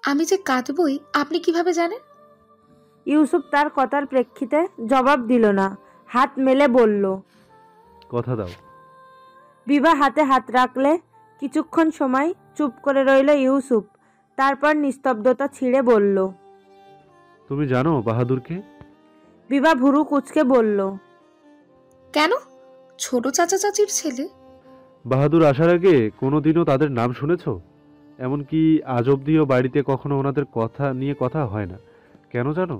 আমি যে কাঁদবই আপনি কিভাবে জানেন? ইউসুফ তার কথার প্রেক্ষিতে জবাব দিল না, হাত মেলে বলল, কথা দাও। বিভা হাতে হাত রাখলে। কিছুক্ষণ সময় চুপ করে রইল ইউসুফ, তারপর নিস্তব্ধতা ছিঁড়ে বলল, তুমি জানো বাহাদুরকে? বিভা ভুরু কুঁচকে বলল, কেন? ছোট চাচা চাচির ছেলে। বাহাদুর আসার আগে কোনোদিনও তাদের নাম শুনেছ? এমনকি আজ অব্দিও বাড়িতে কখনো ওনাদের কথা নিয়ে কথা হয় না। কেন জানো?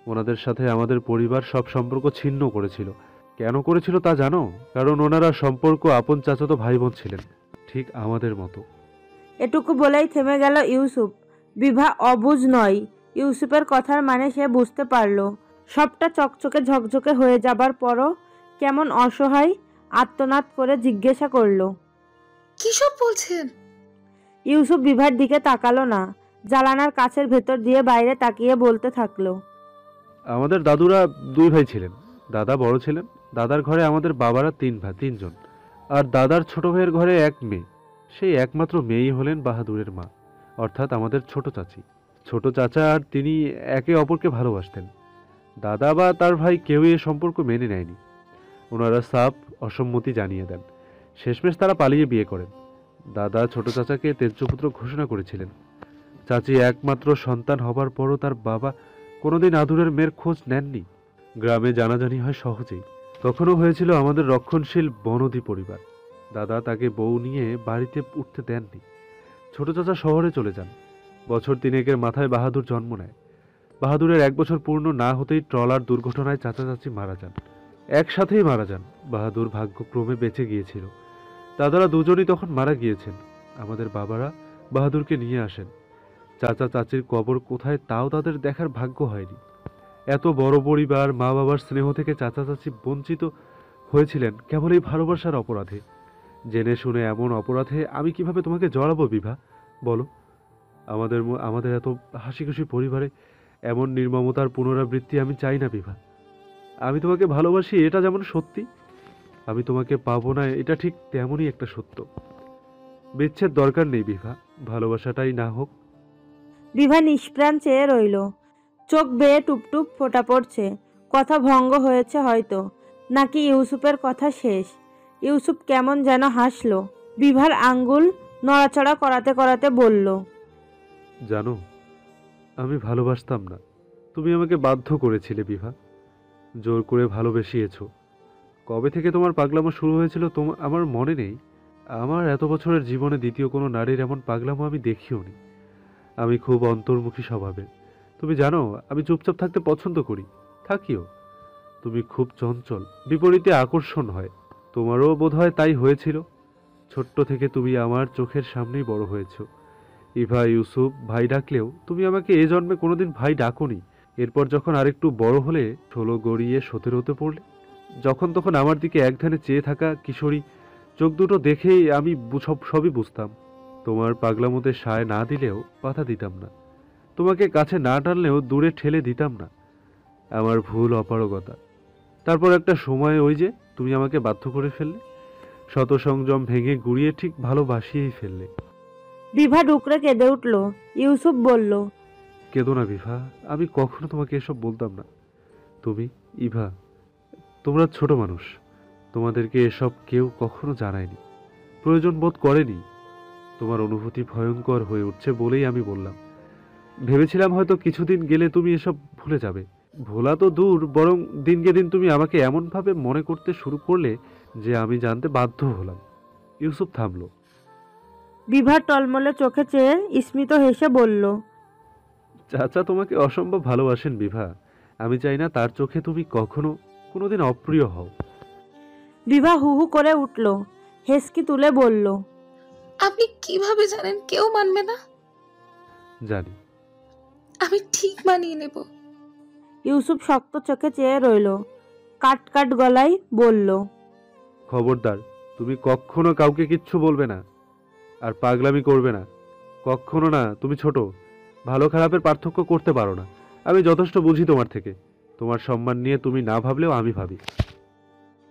ওনাদের সাথে আমাদের পরিবার সব সম্পর্ক ছিন্ন করেছিল। কেন করেছিল তা জানো? কারণ ওনারা সম্পর্ক আপন চাচাতো ভাই বোন ছিলেন, ঠিক আমাদের মতো। এটুকু বলেই থেমে গেল ইউসুফ। বিভা অবুঝ নয়, ইউসুফের কথার মানে সে বুঝতে পারল। সবটা চকচকে ঝকঝকে হয়ে যাবার পরও কেমন অসহায় আর্তনাদ করে জিজ্ঞাসা করল, কি সব বলছেন? ইউসুফ বিভার দিকে তাকালো না, জানালার কাছের ভেতর দিয়ে বাইরে তাকিয়ে বলতে থাকলো, আমাদের দাদুরা দুই ভাই ছিলেন। দাদা বড় ছিলেন। দাদার ঘরে আমাদের বাবারা তিনজন, আর দাদার ছোট ভাইয়ের ঘরে এক মেয়ে। সেই একমাত্র মেয়েই হলেন বাহাদুরের মা, অর্থাৎ আমাদের ছোট চাচি। ছোট চাচা আর তিনি একে অপরকে ভালোবাসতেন। দাদা বা তার ভাই কেউই এ সম্পর্ক মেনে নেয়নি। ওনারা সাফ অসম্মতি জানিয়ে দেন। শেষমেশ তারা পালিয়ে বিয়ে করেন। দাদা ছোট চাচাকে তেজ্যপুত্র ঘোষণা করেছিলেন। চাচি একমাত্র সন্তান হবার পরও তার বাবা কোনোদিন আদুরের মেয়ের খোঁজ নেননি। গ্রামে জানাজানি হয় সহজেই। তখনও হয়েছিল আমাদের রক্ষণশীল বনদী পরিবার। দাদা তাকে বউ নিয়ে বাড়িতে উঠতে দেননি। ছোট চাচা শহরে চলে যান। বছর তিনেকের মাথায় বাহাদুর জন্ম নেয়। বাহাদুরের 1 বছর পূর্ণ না হতেই ট্রলার দুর্ঘটনায় চাচা চাচি মারা যান। একসাথেই মারা যান। বাহাদুর ভাগ্যক্রমে বেঁচে গিয়েছিল। দাদারা দুজনই তখন মারা গিয়েছেন। আমাদের বাবারা বাহাদুরকে নিয়ে আসেন। চাচা চাচির কবর কোথায় তাও তাদের দেখার ভাগ্য হয়নি। এত বড় পরিবার, মা বাবার স্নেহ থেকে চাচা চাচি বঞ্চিত হয়েছিলেন কেবল এই ভালোবাসার অপরাধে। জেনে শুনে এমন অপরাধে আমি কিভাবে তোমাকে জড়াবো বিভা, বলো? আমাদের এত হাসি খুশি পরিবারে এমন নির্মমতার পুনরাবৃত্তি আমি চাই না বিভা। আমি তোমাকে ভালোবাসি, এটা যেমন সত্যি, আমি তোমাকে পাবো না এটা ঠিক তেমনই একটা সত্য। বিচ্ছেদ দরকার নেই বিভা, ভালোবাসাটাই না হোক। বিভা নিষ্প্রাণ চেয়ে রইল। চোখ বেয়ে টুপটুপ ফোঁটা পড়ছে। কথা ভঙ্গ হয়েছে হয়তো, নাকি ইউসুফের কথা শেষ। ইউসুফ কেমন যেন হাসল। বিভার আঙ্গুল নড়াচড়া করাতে করাতে বলল, জানো, আমি ভালোবাসতাম না। তুমি আমাকে বাধ্য করেছিলে বিভা, জোর করে ভালোবেসিয়েছ। কবে থেকে তোমার পাগলামো শুরু হয়েছিল আমার মনে নেই। আমার এত বছরের জীবনে দ্বিতীয় কোনো নারীর এমন পাগলামো আমি দেখিওনি। আমি খুব অন্তর্মুখী স্বভাবের। তুমি জানো, আমি চুপচাপ থাকতে পছন্দ করি, থাকিও। তুমি খুব চঞ্চল, বিপরীতে আকর্ষণ হয়। তোমারও বোধহয় তাই হয়েছিল। ছোট্ট থেকে তুমি আমার চোখের সামনেই বড় হয়েছ। ইভা, ইউসুফ ভাই ডাকলেও তুমি আমাকে এ জন্মে কোনোদিন ভাই ডাকোনি। এরপর যখন আরেকটু বড় হলে, 16 গড়িয়ে 17-তে পড়লে, যখন তখন আমার দিকে একধানে চেয়ে থাকা কিশোরী চোখ দুটো দেখেই আমি সবই বুঝতাম। তোমার পাগলামোতে সায় না দিলেও বাধা দিতাম না। তোমাকে কাছে না টানলেও দূরে ঠেলে দিতাম না। আমার ভুল, অপারগতা। তারপর একটা সময় ওই যে তুমি আমাকে বাধ্য করে ফেললে, শত সংযম ভেঙে গুড়িয়ে ঠিক ভালোবাসিয়েই ফেললে। বিভা ডুকরে কেঁদে উঠল। ইউসুফ বলল, কেঁদো না বিভা, আমি কখনো তোমাকে এসব বলতাম না। তুমি, ইভা, তোমরা ছোট মানুষ, তোমাদেরকে এসব কেউ কখনো জানায়নি, প্রয়োজন বোধ করেনি। তোমার অনুভূতি ভয়ঙ্কর হয়ে উঠছে বলেই আমি বললাম। ভেবেছিলাম হয়তো কিছুদিন গেলে তুমি এসব ভুলে যাবে। ভোলা তো দূর, বরং দিনকে দিন তুমি আমাকে এমনভাবে মনে করতে শুরু করলে যে আমি জানতে বাধ্য হলাম। ইউসুফ থামল। বিভা টলমলে চোখে চেয়ে স্মিত হেসে বলল, চাচা তোমাকে অসম্ভব ভালোবাসেন বিভা। আমি চাই না তার চোখে তুমি কখনো কোনোদিন অপ্রিয় হও। বিভা হু হু করে উঠল। হেসকি তুলে বলল, আপনি কিভাবে জানেন কেউ মানবে না? জানি। আমি ঠিক মানিয়ে নেব। ইউসুফ শক্ত চোখে চেয়ে রইল। কাট কাট গলায় বলল, খবরদার, তুমি কখনো কাউকে কিচ্ছু বলবে না, আর পাগলামি করবে না। কখনো না। তুমি ছোট, ভালো খারাপের পার্থক্য করতে পারো না। আমি যথেষ্ট বুঝি তোমার থেকে। তোমার সম্মান নিয়ে তুমি না ভাবলেও আমি ভাবি।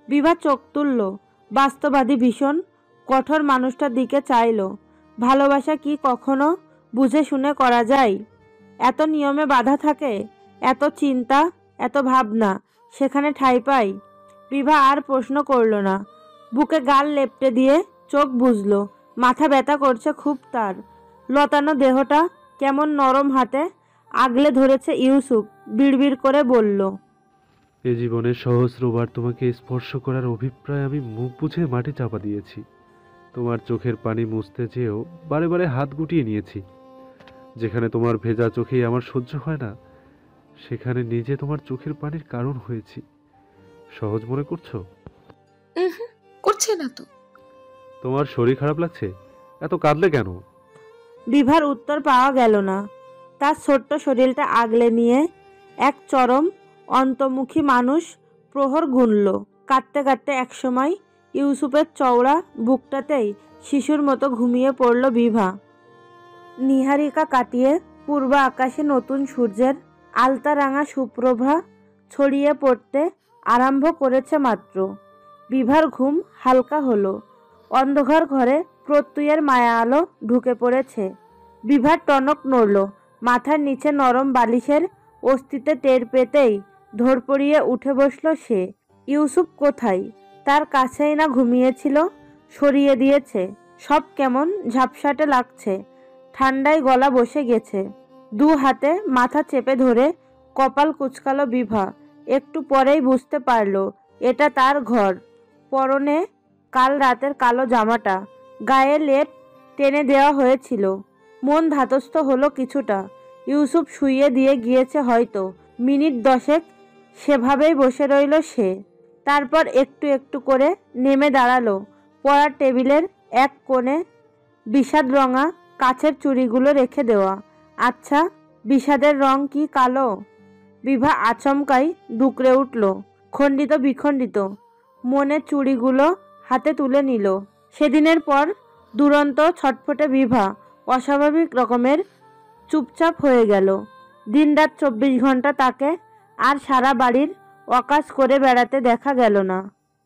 বিভা চোখ তুলল। বাস্তবাদী ভীষণ কঠোর মানুষটার দিকে চাইল। ভালোবাসা কি কখনো বুঝে শুনে করা যায়? এত নিয়মে বাধা থাকে, এত চিন্তা, এত ভাবনা সেখানে ঠাঁই পায়? বিভা আর প্রশ্ন করল না, বুকে গাল লেপটে দিয়ে চোখ বুঝলো। মাথা ব্যথা করছে খুব তার। লতানো দেহটা কেমন নরম হাতে আগলে ধরেছে ইউসুফ। বিড়বিড় করে বলল, এ জীবনে সহস্রবার তোমাকে স্পর্শ করার অভিপ্রায় আমি মুখ বুঝে মাটি চাপা দিয়েছি। তোমার চোখের পানি মুছতে চেয়েও বারে বারে হাত গুটিয়ে নিয়েছি। যেখানে তোমার ভেজা চোখেই আমার সহ্য হয় না, সেখানে নিজে তোমার চোখের পানির কারণ হয়েছি। সহজ মনে করছো? করছে না তো। তোমার শরীর খারাপ লাগছে? এত কাঁদলে কেন? বিভার উত্তর পাওয়া গেল না। তার ছোট্ট শরীরটা আগলে নিয়ে এক চরম অন্তর্মুখী মানুষ প্রহর গুনল। কাঁদতে কাঁদতে একসময় ইউসুফের চওড়া বুকটাতেই শিশুর মতো ঘুমিয়ে পড়ল বিভা। নিহারিকা কাটিয়ে পূর্ব আকাশে নতুন সূর্যের আলতা রাঙা সুপ্রভা ছড়িয়ে পড়তে আরম্ভ করেছে মাত্র। বিভার ঘুম হালকা হলো। অন্ধকার ঘরে প্রত্যয়ের মায়া আলো ঢুকে পড়েছে। বিভার টনক নড়ল। মাথার নিচে নরম বালিশের অস্তিত্বে টের পেতেই ধরপড়িয়ে উঠে বসল সে। ইউসুফ কোথায়? তার কাছেই না ঘুমিয়েছিল। সরিয়ে দিয়েছে। সব কেমন ঝাপসাটে লাগছে। ঠান্ডায় গলা বসে গেছে। দু হাতে মাথা চেপে ধরে কপাল কুঁচকালো বিভা। একটু পরেই বুঝতে পারল এটা তার ঘর। পরনে কাল রাতের কালো জামাটা, গায়ে লেপ টেনে দেওয়া হয়েছিল। মন ধাতস্থ হলো কিছুটা। ইউসুফ শুইয়ে দিয়ে গিয়েছে হয়তো। মিনিট 10 সেভাবেই বসে রইল সে। তারপর একটু একটু করে নেমে দাঁড়ালো। পড়ার টেবিলের এক কোণে বিষাদ রঙা কাছের চুড়িগুলো রেখে দেওয়া। আচ্ছা, বিষাদের রং কি কালো? বিভা আচমকাই ডুকরে উঠল। খণ্ডিত বিখণ্ডিত মনে চুড়িগুলো হাতে তুলে নিল। সেদিনের পর দুরন্ত ছটফটে বিভা অস্বাভাবিক রকমের চুপচাপ হয়ে গেল। দিনরাত 24 ঘন্টা তাকে আর সারা বাড়ির অকাজ করে বেড়াতে দেখা গেল না।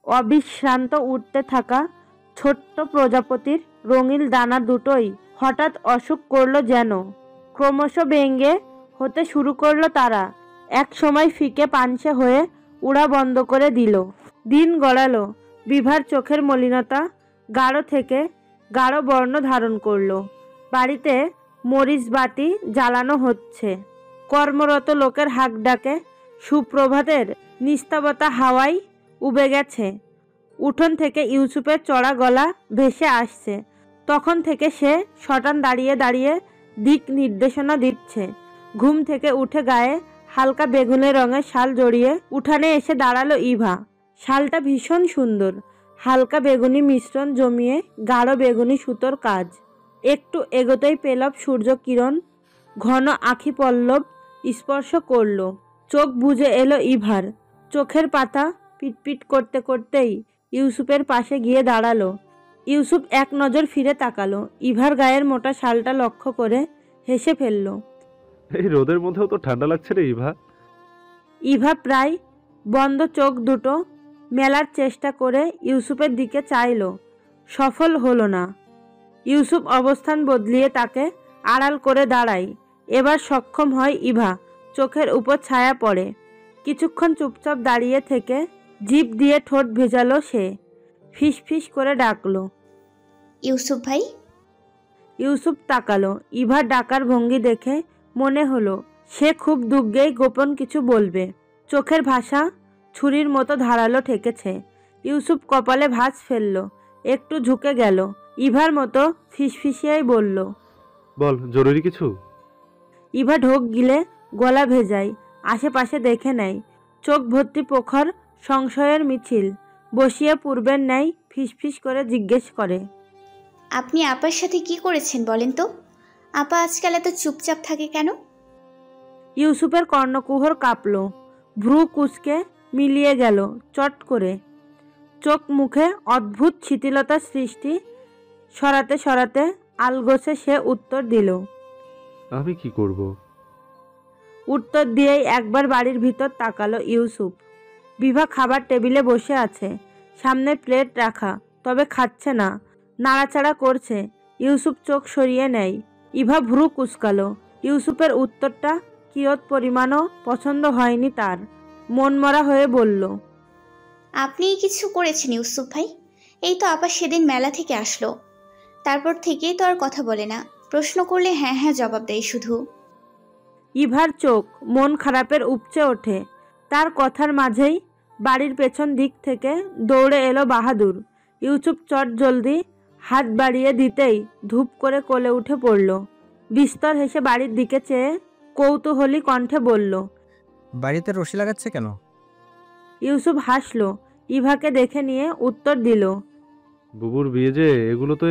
অবিশ্রান্ত উঠতে থাকা ছোট্ট প্রজাপতির রঙিন দানা দুটোই হঠাৎ অসুখ করলো যেন। ক্রমশ ব্যঙ্গে হতে শুরু করলো তারা। এক সময় ফিকে পানসে হয়ে উড়া বন্ধ করে দিল। দিন গড়ালো। বিভার চোখের মলিনতা গাঢ় থেকে গাঢ় বর্ণ ধারণ করলো। বাড়িতে মরিচ বাতি জ্বালানো হচ্ছে। কর্মরত লোকের হাক ডাকে সুপ্রভাতের নিস্তবতা হাওয়ায় উবে গেছে। উঠোন থেকে ইউসুফের চড়া গলা ভেসে আসছে। তখন থেকে সে শটান দাঁড়িয়ে দাঁড়িয়ে দিক নির্দেশনা দিচ্ছে। ঘুম থেকে উঠে গায়ে হালকা বেগুনি রঙের শাল জড়িয়ে উঠানে এসে দাঁড়ালো ইভা। শালটা ভীষণ সুন্দর। হালকা বেগুনি মিশ্রণ জমিয়ে গাঢ় বেগুনি সুতোর কাজ। একটু এগোতেই পেলব সূর্য কিরণ ঘন আখি পল্লব স্পর্শ করল। চোখ বুজে এলো ইভার। চোখের পাতা পিটপিট করতে করতেই ইউসুফের পাশে গিয়ে দাঁড়ালো। ইউসুফ এক নজর ফিরে তাকালো। ইভার গায়ের মোটা শালটা লক্ষ্য করে হেসে ফেলল। এই রোদের মধ্যেও তো ঠান্ডা লাগছে রে ইভা। ইভা প্রায় বন্ধ চোখ দুটো মেলার চেষ্টা করে ইউসুফের দিকে চাইল। সফল হলো না। ইউসুফ অবস্থান বদলিয়ে তাকে আড়াল করে দাঁড়ায়। এবার সক্ষম হয় ইভা। চোখের উপর ছায়া পড়ে। কিছুক্ষণ চুপচাপ দাঁড়িয়ে থেকে জিভ দিয়ে ঠোঁট ভেজালো সে। ফিস ফিস করে ডাকলো, ইউসুফ ভাই। ইউসুফ তাকালো। ইভার ডাকার ভঙ্গি দেখে মনে হলো সে খুব দুর্গেই গোপন কিছু বলবে। চোখের ভাষা ছুরির মতো ধারালো ঠেকেছে। ইউসুফ কপালে ভাঁজ ফেলল। একটু ঝুঁকে গেল। ইভার মতো ফিসফিসিয়াই বলল, বল, জরুরি কিছু? ইভা ঢোক গিলে গলা ভেজায়। আশেপাশে দেখে নেয়। চোখ ভর্তি প্রখর সংশয়ের মিছিল। বসিয়ে পূর্বের ন্যায় ফিসফিস করে জিজ্ঞেস করে, আপনি আপার সাথে কি করেছেন বলেন তো? আপা আজকাল এত চুপচাপ থাকে কেন? ইউসুফের কর্ণকুহর কাঁপল। ভ্রু কুঁচকে মিলিয়ে গেল চট করে। চোখ মুখে অদ্ভুত শিথিলতার সৃষ্টি। সরাতে সরাতে আলগোছে সে উত্তর দিল, আমি কি করব? উত্তর দিয়েই একবার বাড়ির ভিতর তাকালো ইউসুফ। বিভা খাবার টেবিলে বসে আছে। সামনে প্লেট রাখা, তবে খাচ্ছে না। নাড়াচাড়া করছে। ইউসুফ চোখ সরিয়ে নেয়। ইভা ভ্রু কুঁচকালো। ইউসুফের উত্তরটা কিয়ৎ পরিমাণও পছন্দ হয়নি তার। মনমরা হয়ে বলল, আপনি কিছু করেছেন ইউসুফ ভাই? এই তো আপা সেদিন মেলা থেকে আসলো, তারপর থেকেই তো আর কথা বলে না। প্রশ্ন করলে হ্যাঁ হ্যাঁ জবাব দেয় শুধু। ইভার চোখ মন খারাপের উপচে ওঠে। তার কথার মাঝেই বাড়ির পেছন দিক থেকে দৌড়ে এলো বাহাদুর। ইউসুফ চট জলদি হাত বাড়িয়ে দিতেই ধূপ করে কোলে উঠে পড়ল। বিস্তর হেসে বাড়ির দিকে চেয়ে কৌতূহলী কণ্ঠে বলল, বাড়িতে রশি লাগাচ্ছে কেন? ইউসুফ হাসল। ইভাকে দেখে নিয়ে উত্তর দিল, বুবুর বিয়ে যে, এগুলোতে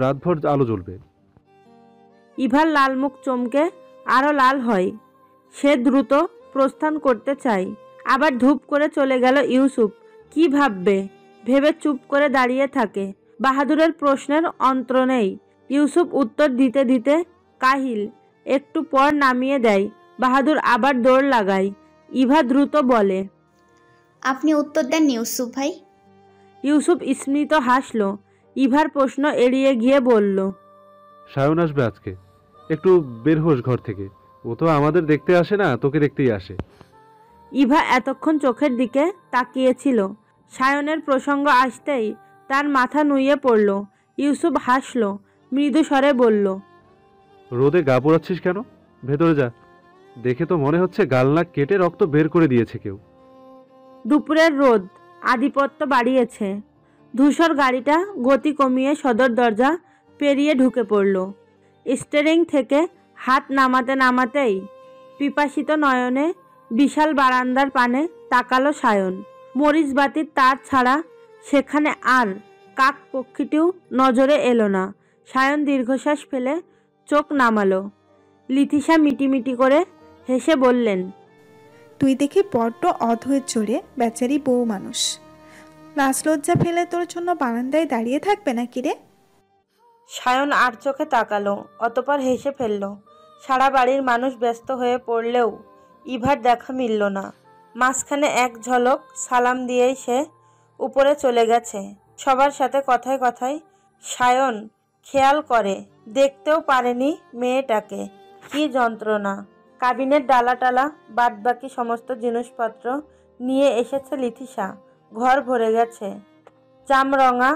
রাতভর আলো জ্বলবে। ইভার লাল মুখ চমকে আরও লাল হয়। সে দ্রুত প্রস্থান করতে চায়, আবার ধূপ করে চলে গেল ইউসুফ। কি ভাববে ভেবে চুপ করে দাঁড়িয়ে থাকে। বাহাদুরের প্রশ্নের অন্ত নেই। ইউসুফ উত্তর দিতে দিতে কাহিল। একটু পর নামিয়ে দেয়। বাহাদুর আবার দৌড় লাগায়। ইভা দ্রুত বলে, আপনি উত্তর দেন ইউসুফ ভাই। ইউসুফ স্মিত হাসল। ইভার প্রশ্ন এড়িয়ে গিয়ে বলল, সায়ন আসবে আজকে, একটু বের হোস ঘর থেকে। ও তো আমাদের দেখতে আসে না, তোকে দেখতেই আসে। ইভা এতক্ষণ চোখের দিকে তাকিয়েছিল। সায়নের প্রসঙ্গ আসতেই তার মাথা নুয়ে পড়ল। ইউসুফ হাসল, মৃদু স্বরে বলল, রোদে গা পোড়াচ্ছিস কেন? ভেতরে যা। দেখে তো মনে হচ্ছে গাল নাক কেটে রক্ত বের করে দিয়েছে কেউ। দুপুরের রোদ আধিপত্য বাড়িয়েছে। ধূসর গাড়িটা গতি কমিয়ে সদর দরজা পেরিয়ে ঢুকে পড়ল। স্টিয়ারিং থেকে হাত নামাতে নামাতেই পিপাসিত নয়নে বিশাল বারান্দার পানে তাকালো সায়ন। মরিচবাতির তার ছাড়া সেখানে আর কাক পক্ষীটিও নজরে এলো না। সায়ন দীর্ঘশ্বাস ফেলে চোখ নামালো। লিথিশা মিটিমিটি করে হেসে বললেন, তুই দেখি বড্ড অধৈর্য রে, বেচারি বউ মানুষ। লাজলজ্জা ফেলে তোর জন্য বারান্দায় দাঁড়িয়ে থাকবে নাকি রে? সায়ন আর চোখে তাকালো, অতপর হেসে ফেলল। সারা বাড়ির মানুষ ব্যস্ত হয়ে পড়লেও ইভার দেখা মিলল না। মাঝখানে এক ঝলক সালাম দিয়েই সে উপরে চলে গেছে। সবার সাথে কথায় কথায় সায়ন খেয়াল করে দেখতেও পারেনি মেয়েটাকে। কি যন্ত্রণা! কাবিনের ডালাটালা বাদবাকি সমস্ত জিনিসপত্র নিয়ে এসেছে লিথিশা। ঘর ভরে গেছে। চামরঙা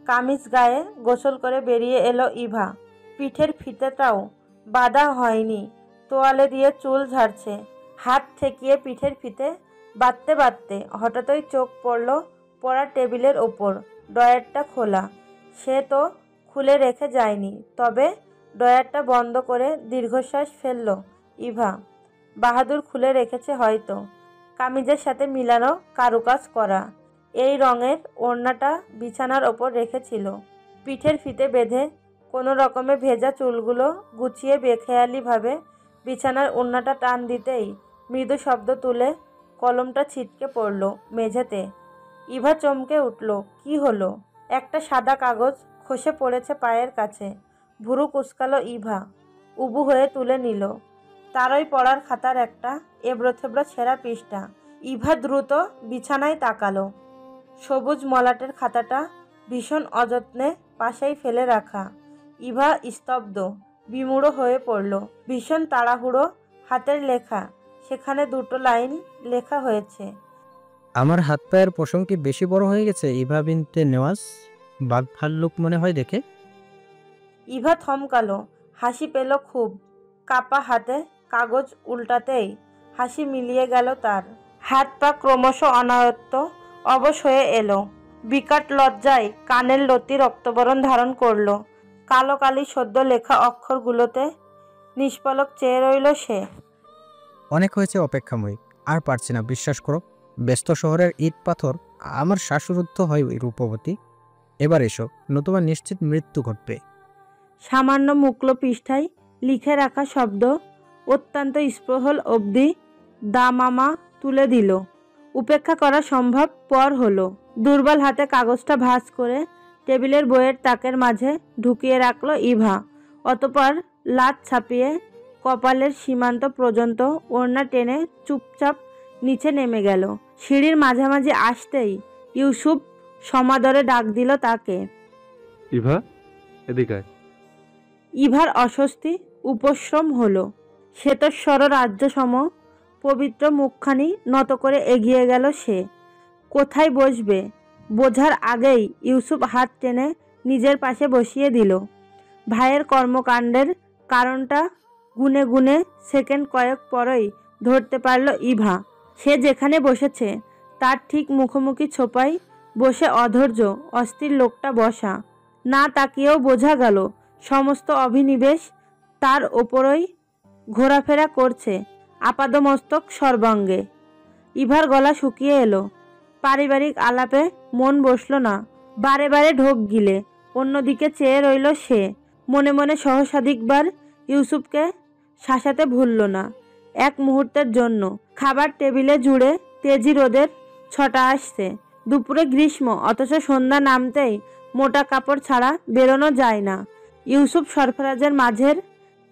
কামিজ গায়ে গোসল করে বেরিয়ে এলো ইভা। পিঠের ফিতেটাও বাঁধা হয়নি, তোয়ালে দিয়ে চুল ঝাড়ছে। হাত ঠেকিয়ে পিঠের ফিতে বাঁধতে বাঁধতে হঠাৎই চোখ পড়ল পড়া টেবিলের ওপর। ড্রয়ারটা খোলা। সে তো খুলে রেখে যায়নি, তবে ড্রয়ারটা বন্ধ করে দীর্ঘশ্বাস ফেলল ইভা। বাহাদুর খুলে রেখেছে হয়তো। কামিজের সাথে মিলানো কারুকাজ করা এই রঙের ওড়নাটা বিছানার ওপর রেখেছিল। পিঠের ফিতে বেঁধে কোনো রকমে ভেজা চুলগুলো গুছিয়ে বেখেয়ালিভাবে বিছানার ওড়নাটা টান দিতেই মৃদু শব্দ তুলে কলমটা ছিটকে পড়ল মেঝেতে। ইভা চমকে উঠল। কি হলো? একটা সাদা কাগজ খসে পড়েছে পায়ের কাছে। ভুরু কুঁচকালো ইভা। উবু হয়ে তুলে নিল। তারই পড়ার খাতার একটা এবড়োথেবড়ো ছেঁড়া পৃষ্ঠা। ইভা দ্রুত বিছানায় তাকালো। সবুজ মলাটের খাতাটা ভীষণ অযত্নে পাশেই ফেলে রাখা। ইভা স্তব্ধ, বিমূঢ় হয়ে পড়ল। ভীষণ তাড়াহুড়ো হাতের লেখা। সেখানে দুটো লাইন লেখা হয়েছে, আমার হাত পায়ের পশম কি বেশি বড় হয়ে গেছে ইভা বিনতে নেওয়াজ? বাঘ ভাল্লুক মনে হয় দেখে। ইভা থমকালো। হাসি পেল খুব। কাপা হাতে কাগজ উল্টাতেই হাসি মিলিয়ে গেল তার। হাত পা ক্রমশ অনায়ত্ত অবশ হয়ে এলো। বিকট লজ্জায় কানের লতি রক্তবরণ ধারণ করল। কালো কালি সদ্য লেখা অক্ষরগুলোতে নিষ্পলক চেয়ে রইল সে। অনেক হয়েছে অপেক্ষাময়ী, আর পারছি না, বিশ্বাস করো। ব্যস্ত শহরের ইট পাথর আমার শ্বাসরুদ্ধ হয় রূপবতী। এবার এসো, নতুবা নিশ্চিত মৃত্যু ঘটবে। সামান্য মুকলো পৃষ্ঠায় লিখে রাখা শব্দ অত্যন্ত স্পৃহল অবধি দামামা তুলে দিল। উপেক্ষা করা সম্ভব পর হলো। দুর্বল হাতে কাগজটা ভাঁজ করে টেবিলের বইয়ের তাকের মাঝে ঢুকিয়ে রাখল ইভা। অতপর লাত ছাপিয়ে কপালের সীমান্ত পর্যন্ত ওড়না টেনে চুপচাপ নিচে নেমে গেল। সিঁড়ির মাঝামাঝি আসতেই ইউসুফ সমাদরে ডাক দিল তাকে, ইভা, এদিকে আয়। ইভার অস্বস্তি উপশ্রম হলো। শ্বেতস্বর রাজ্যসম পবিত্র মুখখানি নত করে এগিয়ে গেল সে। কোথায় বসবে বোঝার আগেই ইউসুফ হাত টেনে নিজের পাশে বসিয়ে দিল। ভাইয়ের কর্মকাণ্ডের কারণটা গুনে গুনে সেকেন্ড কয়েক পরই ধরতে পারল ইভা। সে যেখানে বসেছে তার ঠিক মুখোমুখি ছোপায় বসে অধৈর্য অস্থির লোকটা বসা। না তাকিয়েও বোঝা গেল সমস্ত অভিনিবেশ তার ওপরই ঘোরাফেরা করছে আপাদমস্তক সর্বাঙ্গে। ইভার গলা শুকিয়ে এলো। পারিবারিক আলাপে মন বসল না, বারে বারে ঢোক গিলে অন্যদিকে চেয়ে রইল সে। মনে মনে সহস্রাধিকবার ইউসুফকে শাসাতে ভুলল না এক মুহূর্তের জন্য। খাবার টেবিলে জুড়ে তেজি রোদের ছটা আসছে। দুপুরে গ্রীষ্ম, অথচ সন্ধ্যা নামতেই মোটা কাপড় ছাড়া বেরোনো যায় না। ইউসুফ সরফরাজের মাঝের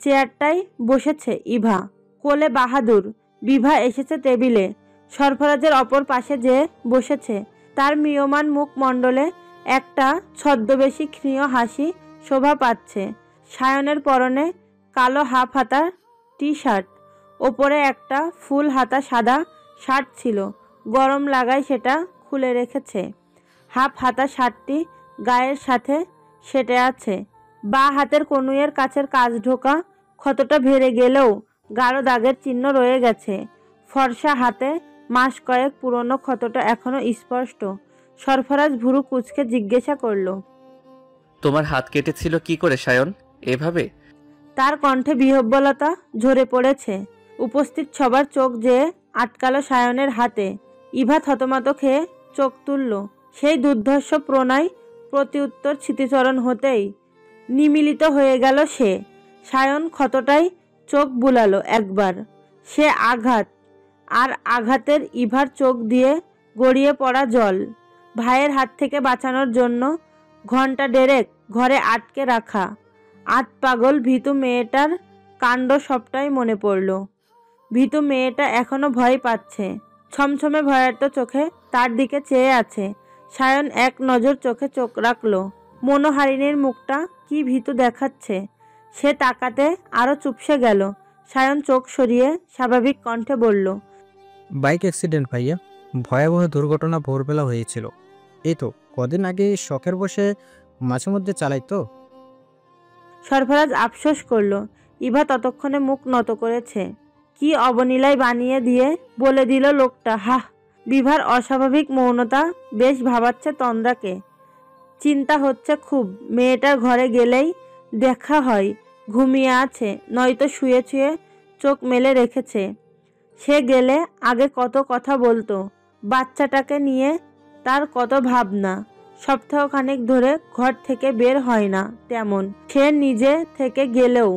চেয়ারটায় বসেছে ইভা, কোলে বাহাদুর। বিভা এসেছে টেবিলে, সরফরাজের অপর পাশে যে বসেছে তার ম্রিয়মাণ মুখমণ্ডলে একটা ছদ্মবেশী ক্ষীয় হাসি শোভা পাচ্ছে। সায়নের পরনে কালো হাফ হাতা টি শার্ট, ওপরে একটা ফুল হাতা সাদা শার্ট ছিল, গরম লাগায় সেটা খুলে রেখেছে। হাফ হাতা শার্টটি গায়ের সাথে সেটে আছে। বা হাতের কনুইয়ের কাছের কাজ ঢোকা ক্ষতটা ভেড়ে গেলেও গাঢ় দাগের চিহ্ন রয়ে গেছে। ফর্সা হাতে মাস কয়েক পুরনো ক্ষতটা এখনো স্পষ্ট। সরফরাজ ভুরু কুঁচকে জিজ্ঞাসা করল, তোমার হাত কেটেছিল কি করে সায়ন এভাবে? তার কণ্ঠে বিহ্বলতা ঝরে পড়েছে। উপস্থিত সবার চোখ যে আটকালো সায়নের হাতে। ইভা থতমত খেয়ে চোখ তুলল। সেই দুর্ধর্ষ প্রণয় প্রতিউত্তর স্মৃতিচরণ হতেই নিমিলিত হয়ে গেল সে। সায়ন ক্ষতটাই চোখ বুলালো একবার। সে আঘাত, আর আঘাতের ইভার চোখ দিয়ে গড়িয়ে পড়া জল। ভাইয়ের হাত থেকে বাঁচানোর জন্য ঘন্টা দেড়েক ঘরে আটকে রাখা আত পাগল ভীতু মেয়েটার কাণ্ড সবটাই মনে পড়ল। ভীতু মেয়েটা এখনো ভয় পাচ্ছে। ছমছমে ভয়ার্ত চোখে তার দিকে চেয়ে আছে। সায়ন এক নজর চোখে চোখ রাখল। মনোহারিণীর মুখটা কি ভীতু দেখাচ্ছে। সে তাকাতে আরো চুপসে গেল। সায়ন চোখ সরিয়ে স্বাভাবিক কণ্ঠে বলল, বাইক অ্যাক্সিডেন্ট ভাইয়া, ভয়াবহ দুর্ঘটনা ভোরবেলা হয়েছিল। এই তো কদিন আগে শখের বসে মাঝে মধ্যে চালাই তো। সরফরাজ আফসোস করল। ইভা ততক্ষণে মুখ নত করেছে। কি অবলীলায় বানিয়ে দিয়ে বলে দিল লোকটা। হাহ। বিভার অস্বাভাবিক মৌনতা বেশ ভাবাচ্ছে তন্দ্রাকে। চিন্তা হচ্ছে খুব। মেয়েটার ঘরে গেলেই দেখা হয় ঘুমিয়ে আছে, নয়তো শুয়ে শুয়ে চোখ মেলে রেখেছে। সে গেলে আগে কত কথা বলতো, বাচ্চাটাকে নিয়ে তার কত ভাবনা। সপ্তাহখানেক ধরে ঘর থেকে বের হয় না তেমন। সে নিজে থেকে গেলেও।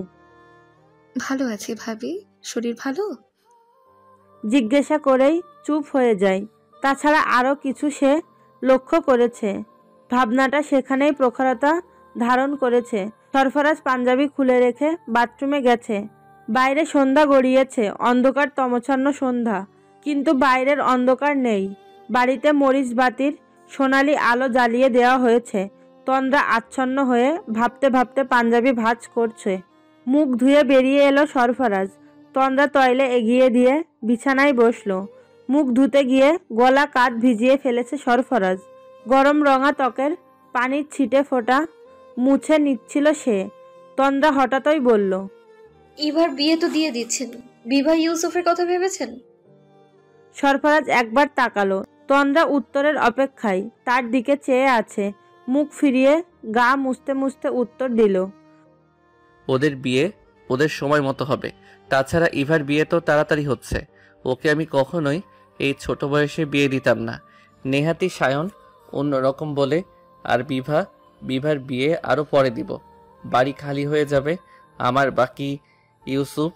ভালো আছি ভাবি, শরীর ভালো? জিজ্ঞাসা করেই চুপ হয়ে যায়। তাছাড়া আরও কিছু সে লক্ষ্য করেছে। ভাবনাটা সেখানেই প্রখরতা ধারণ করেছে। সরফরাজ পাঞ্জাবি খুলে রেখে বাথরুমে গেছে। বাইরে সন্ধ্যা গড়িয়েছে, অন্ধকার তমছন্ন সন্ধ্যা। কিন্তু বাইরের অন্ধকার নেই। বাড়িতে মরিচ বাতির সোনালি আলো জ্বালিয়ে দেওয়া হয়েছে। তন্দ্রা আচ্ছন্ন হয়ে ভাবতে ভাবতে পাঞ্জাবি ভাঁজ করছে। মুখ ধুয়ে বেরিয়ে এলো সরফরাজ। তন্দ্রা তয়লে এগিয়ে দিয়ে বিছানায় বসলো। মুখ ধুতে গিয়ে গলা কাঁধ ভিজিয়ে ফেলেছে সরফরাজ। গরম রঙা ত্বকের পানির ছিটে ফোঁটা মুছে নিচ্ছিল সে। তন্দ্রা হঠাৎই বলল, এবার বিয়ে তো দিয়ে দিচ্ছেন, বিভা ইউসুফের কথা ভেবেছেন? সরফরাজ একবার তাকালো। তন্দ্রা উত্তরের অপেক্ষায় তার দিকে চেয়ে আছে। মুখ ফিরিয়ে গা মুছতে মুছতে উত্তর দিল, ওদের বিয়ে ওদের সময় মতো হবে। তাছাড়া ইভার বিয়ে তো তাড়াতাড়ি হচ্ছে। ওকে আমি কখনোই এই ছোট বয়সে বিয়ে দিতাম না। নেহাতি সায়ন অন্যরকম বলে, আর বিভার বিয়ে আরও পরে দিব। বাড়ি খালি হয়ে যাবে আমার। বাকি ইউসুফ,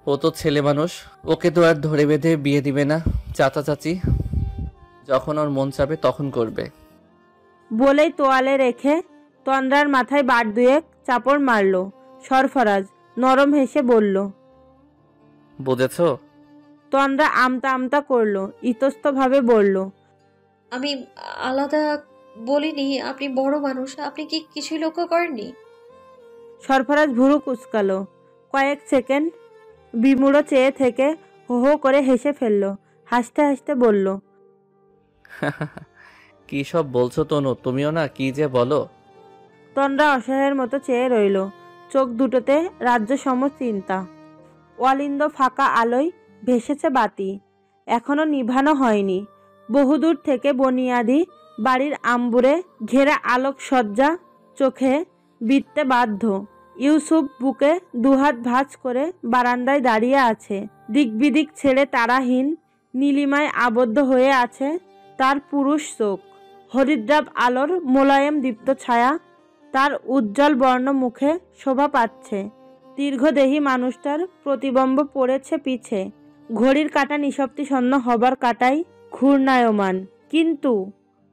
ও তো ছেলে মানুষ, ওকে তো আর ধরে বেঁধে বিয়ে দিবে না। চাচা চাচি যখন ওর মন চাবে তখন করবে। বলেই তোয়ালে রেখে তন্দ্রার মাথায় বার দুয়েক চাপড় মারল। সরফরাজ নরম হেসে বলল, বুঝেছ? তন্দ্রা আমতা আমতা করল, ইতস্তভাবে বলল, আমি আলাদা বলিনি। আপনি বড় মানুষ, আপনি কি কিছুই লক্ষ্য করেননি? সরফরাজ ভুরু কুচকালো। কয়েক সেকেন্ড বিমূঢ় চেয়ে থেকে হো হো করে হেসে ফেলল। হাসতে হাসতে বলল, কি সব বলছো তনু, তুমিও না কি যে বলো। তন্দ্রা অসহায়ের মতো চেয়ে রইল, চোখ দুটোতে রাজ্যসম চিন্তা। অলিন্দ ফাঁকা আলোয় ভেসেছে বাতি, এখনো নিভানো হয়নি। বহুদূর থেকে বনিয়াদি বাড়ির আম্বুরে ঘেরা আলোকসজ্জা চোখে বিঁধতে বাধ্য। ইউসুফ বুকে দুহাত ভাঁজ করে বারান্দায় দাঁড়িয়ে আছে। দিকবিদিক ছেড়ে তারাহীন নীলিমায় আবদ্ধ হয়ে আছে তার পুরুষ চোখ। হরিদ্রাব আলোর মোলায়েম দীপ্ত ছায়া তার উজ্জ্বল বর্ণ মুখে শোভা পাচ্ছে। দীর্ঘদেহী মানুষটার প্রতিবিম্ব পড়েছে পিছে। ঘড়ির কাঁটা নিঃশব্দে হবার কাঁটাই ঘূর্ণায়মান, কিন্তু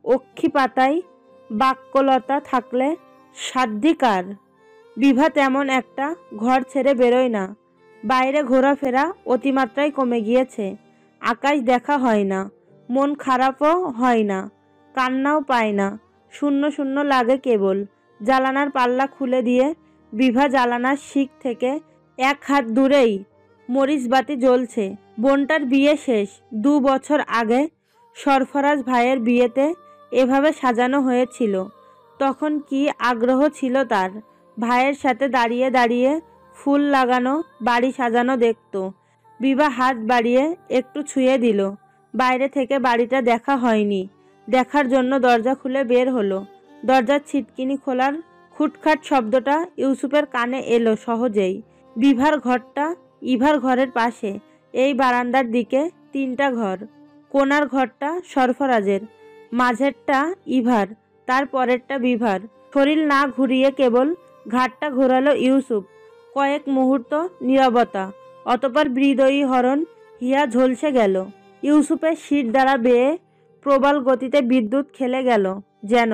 অক্ষি পাতায় বাক্যলতা থাকলে সাধ্ধিকার। বিভা তেমন একটা ঘর ছেড়ে বেরোয় না। বাইরে ঘোরাফেরা অতিমাত্রায় কমে গিয়েছে। আকাশ দেখা হয় না, মন খারাপও হয় না, কান্নাও পায় না। শূন্য শূন্য লাগে কেবল। জালানার পাল্লা খুলে দিয়ে বিভা জালানার শিক থেকে এক হাত দূরেই মরিচবাতি জ্বলছে। বোনটার বিয়ে শেষ 2 বছর আগে। সরফরাজ ভাইয়ের বিয়েতে এভাবে সাজানো হয়েছিল। তখন কি আগ্রহ ছিল তার। ভাইয়ের সাথে দাঁড়িয়ে দাঁড়িয়ে ফুল লাগানো বাড়ি সাজানো দেখত। বিভা হাত বাড়িয়ে একটু ছুঁয়ে দিল। বাইরে থেকে বাড়িটা দেখা হয়নি। দেখার জন্য দরজা খুলে বের হলো। দরজার ছিটকিনি খোলার খুটখাট শব্দটা ইউসুফের কানে এলো সহজেই। বিভার ঘরটা ইভার ঘরের পাশে। এই বারান্দার দিকে 3টা ঘর। কোনার ঘরটা সরফরাজের, মাঝেরটা ইভার, তার পরেরটা বিভার। শরীর না ঘুরিয়ে কেবল ঘাটটা ঘোরালো ইউসুফ। কয়েক মুহূর্ত নীরবতা, অতপর হৃদয়ী হরণ হিয়া ঝলসে গেল। ইউসুফের শির দ্বারা বেয়ে প্রবল গতিতে বিদ্যুৎ খেলে গেল যেন।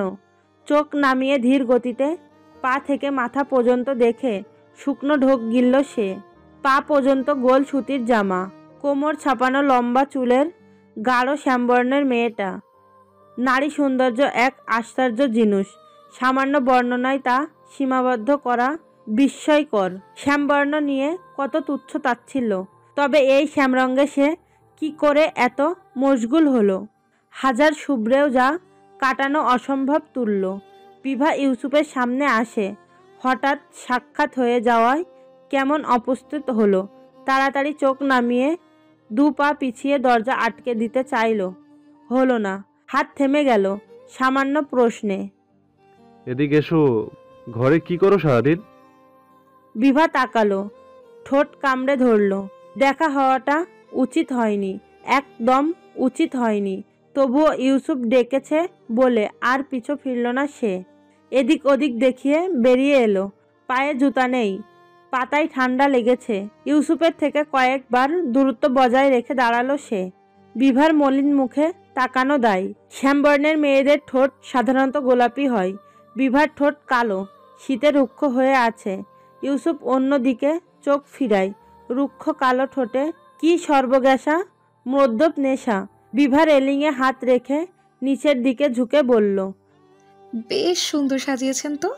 চোখ নামিয়ে ধীর গতিতে পা থেকে মাথা পর্যন্ত দেখে শুকনো ঢোক গিলল সে। পা পর্যন্ত গোল সুতির জামা, কোমর ছাপানো লম্বা চুলের গাঢ় শ্যামবর্ণের মেয়েটা। নারী সৌন্দর্য এক আশ্চর্য জিনিস। সামান্য বর্ণনায় তা সীমাবদ্ধ করা বিস্ময়কর। শ্যামবর্ণ নিয়ে কত তুচ্ছ তাচ্ছিল্য। তবে এই শ্যামরঙ্গে সে কি করে এত মশগুল হলো? হাজার শুভ্রেও যা কাটানো অসম্ভব তুল্য। বিভা ইউসুফের সামনে আসে। হঠাৎ সাক্ষাৎ হয়ে যাওয়ায় কেমন অপ্রস্তুত হলো। তাড়াতাড়ি চোখ নামিয়ে 2 পা পিছিয়ে দরজা আটকে দিতে চাইল, হলো না। হাত থেমে গেল সামান্য প্রশ্নে। এদিকে এসো, ঘরে কি করো সারাদিন? বিভা তাকালো, ঠোঁট কামড়ে ধরল। দেখা হওয়াটা উচিত হয়নি, একদম উচিত হয়নি। তবুও ইউসুফ ডেকেছে বলে আর পিছু ফিরল না সে। এদিক ওদিক দেখিয়ে বেরিয়ে এলো। পায়ে জুতা নেই, পাতায় ঠান্ডা লেগেছে। ইউসুফের থেকে কয়েকবার দূরত্ব বজায় রেখে দাঁড়ালো সে। বিভার মলিন মুখে তাকানো দায়। শ্যামবর্ণের মেয়েদের ঠোঁট সাধারণত গোলাপি হয়, বিভার ঠোঁট কালো, শীতে রুক্ষ হয়ে আছে। ইউসুফ অন্যদিকে চোখ ফিরায়। রুক্ষ কালো ঠোঁটে কি সর্বগ্যাসা মদ্যপ নেশা। বিভা রেলিংয়ে হাত রেখে নিচের দিকে ঝুঁকে বলল, বেশ সুন্দর সাজিয়েছেন তো।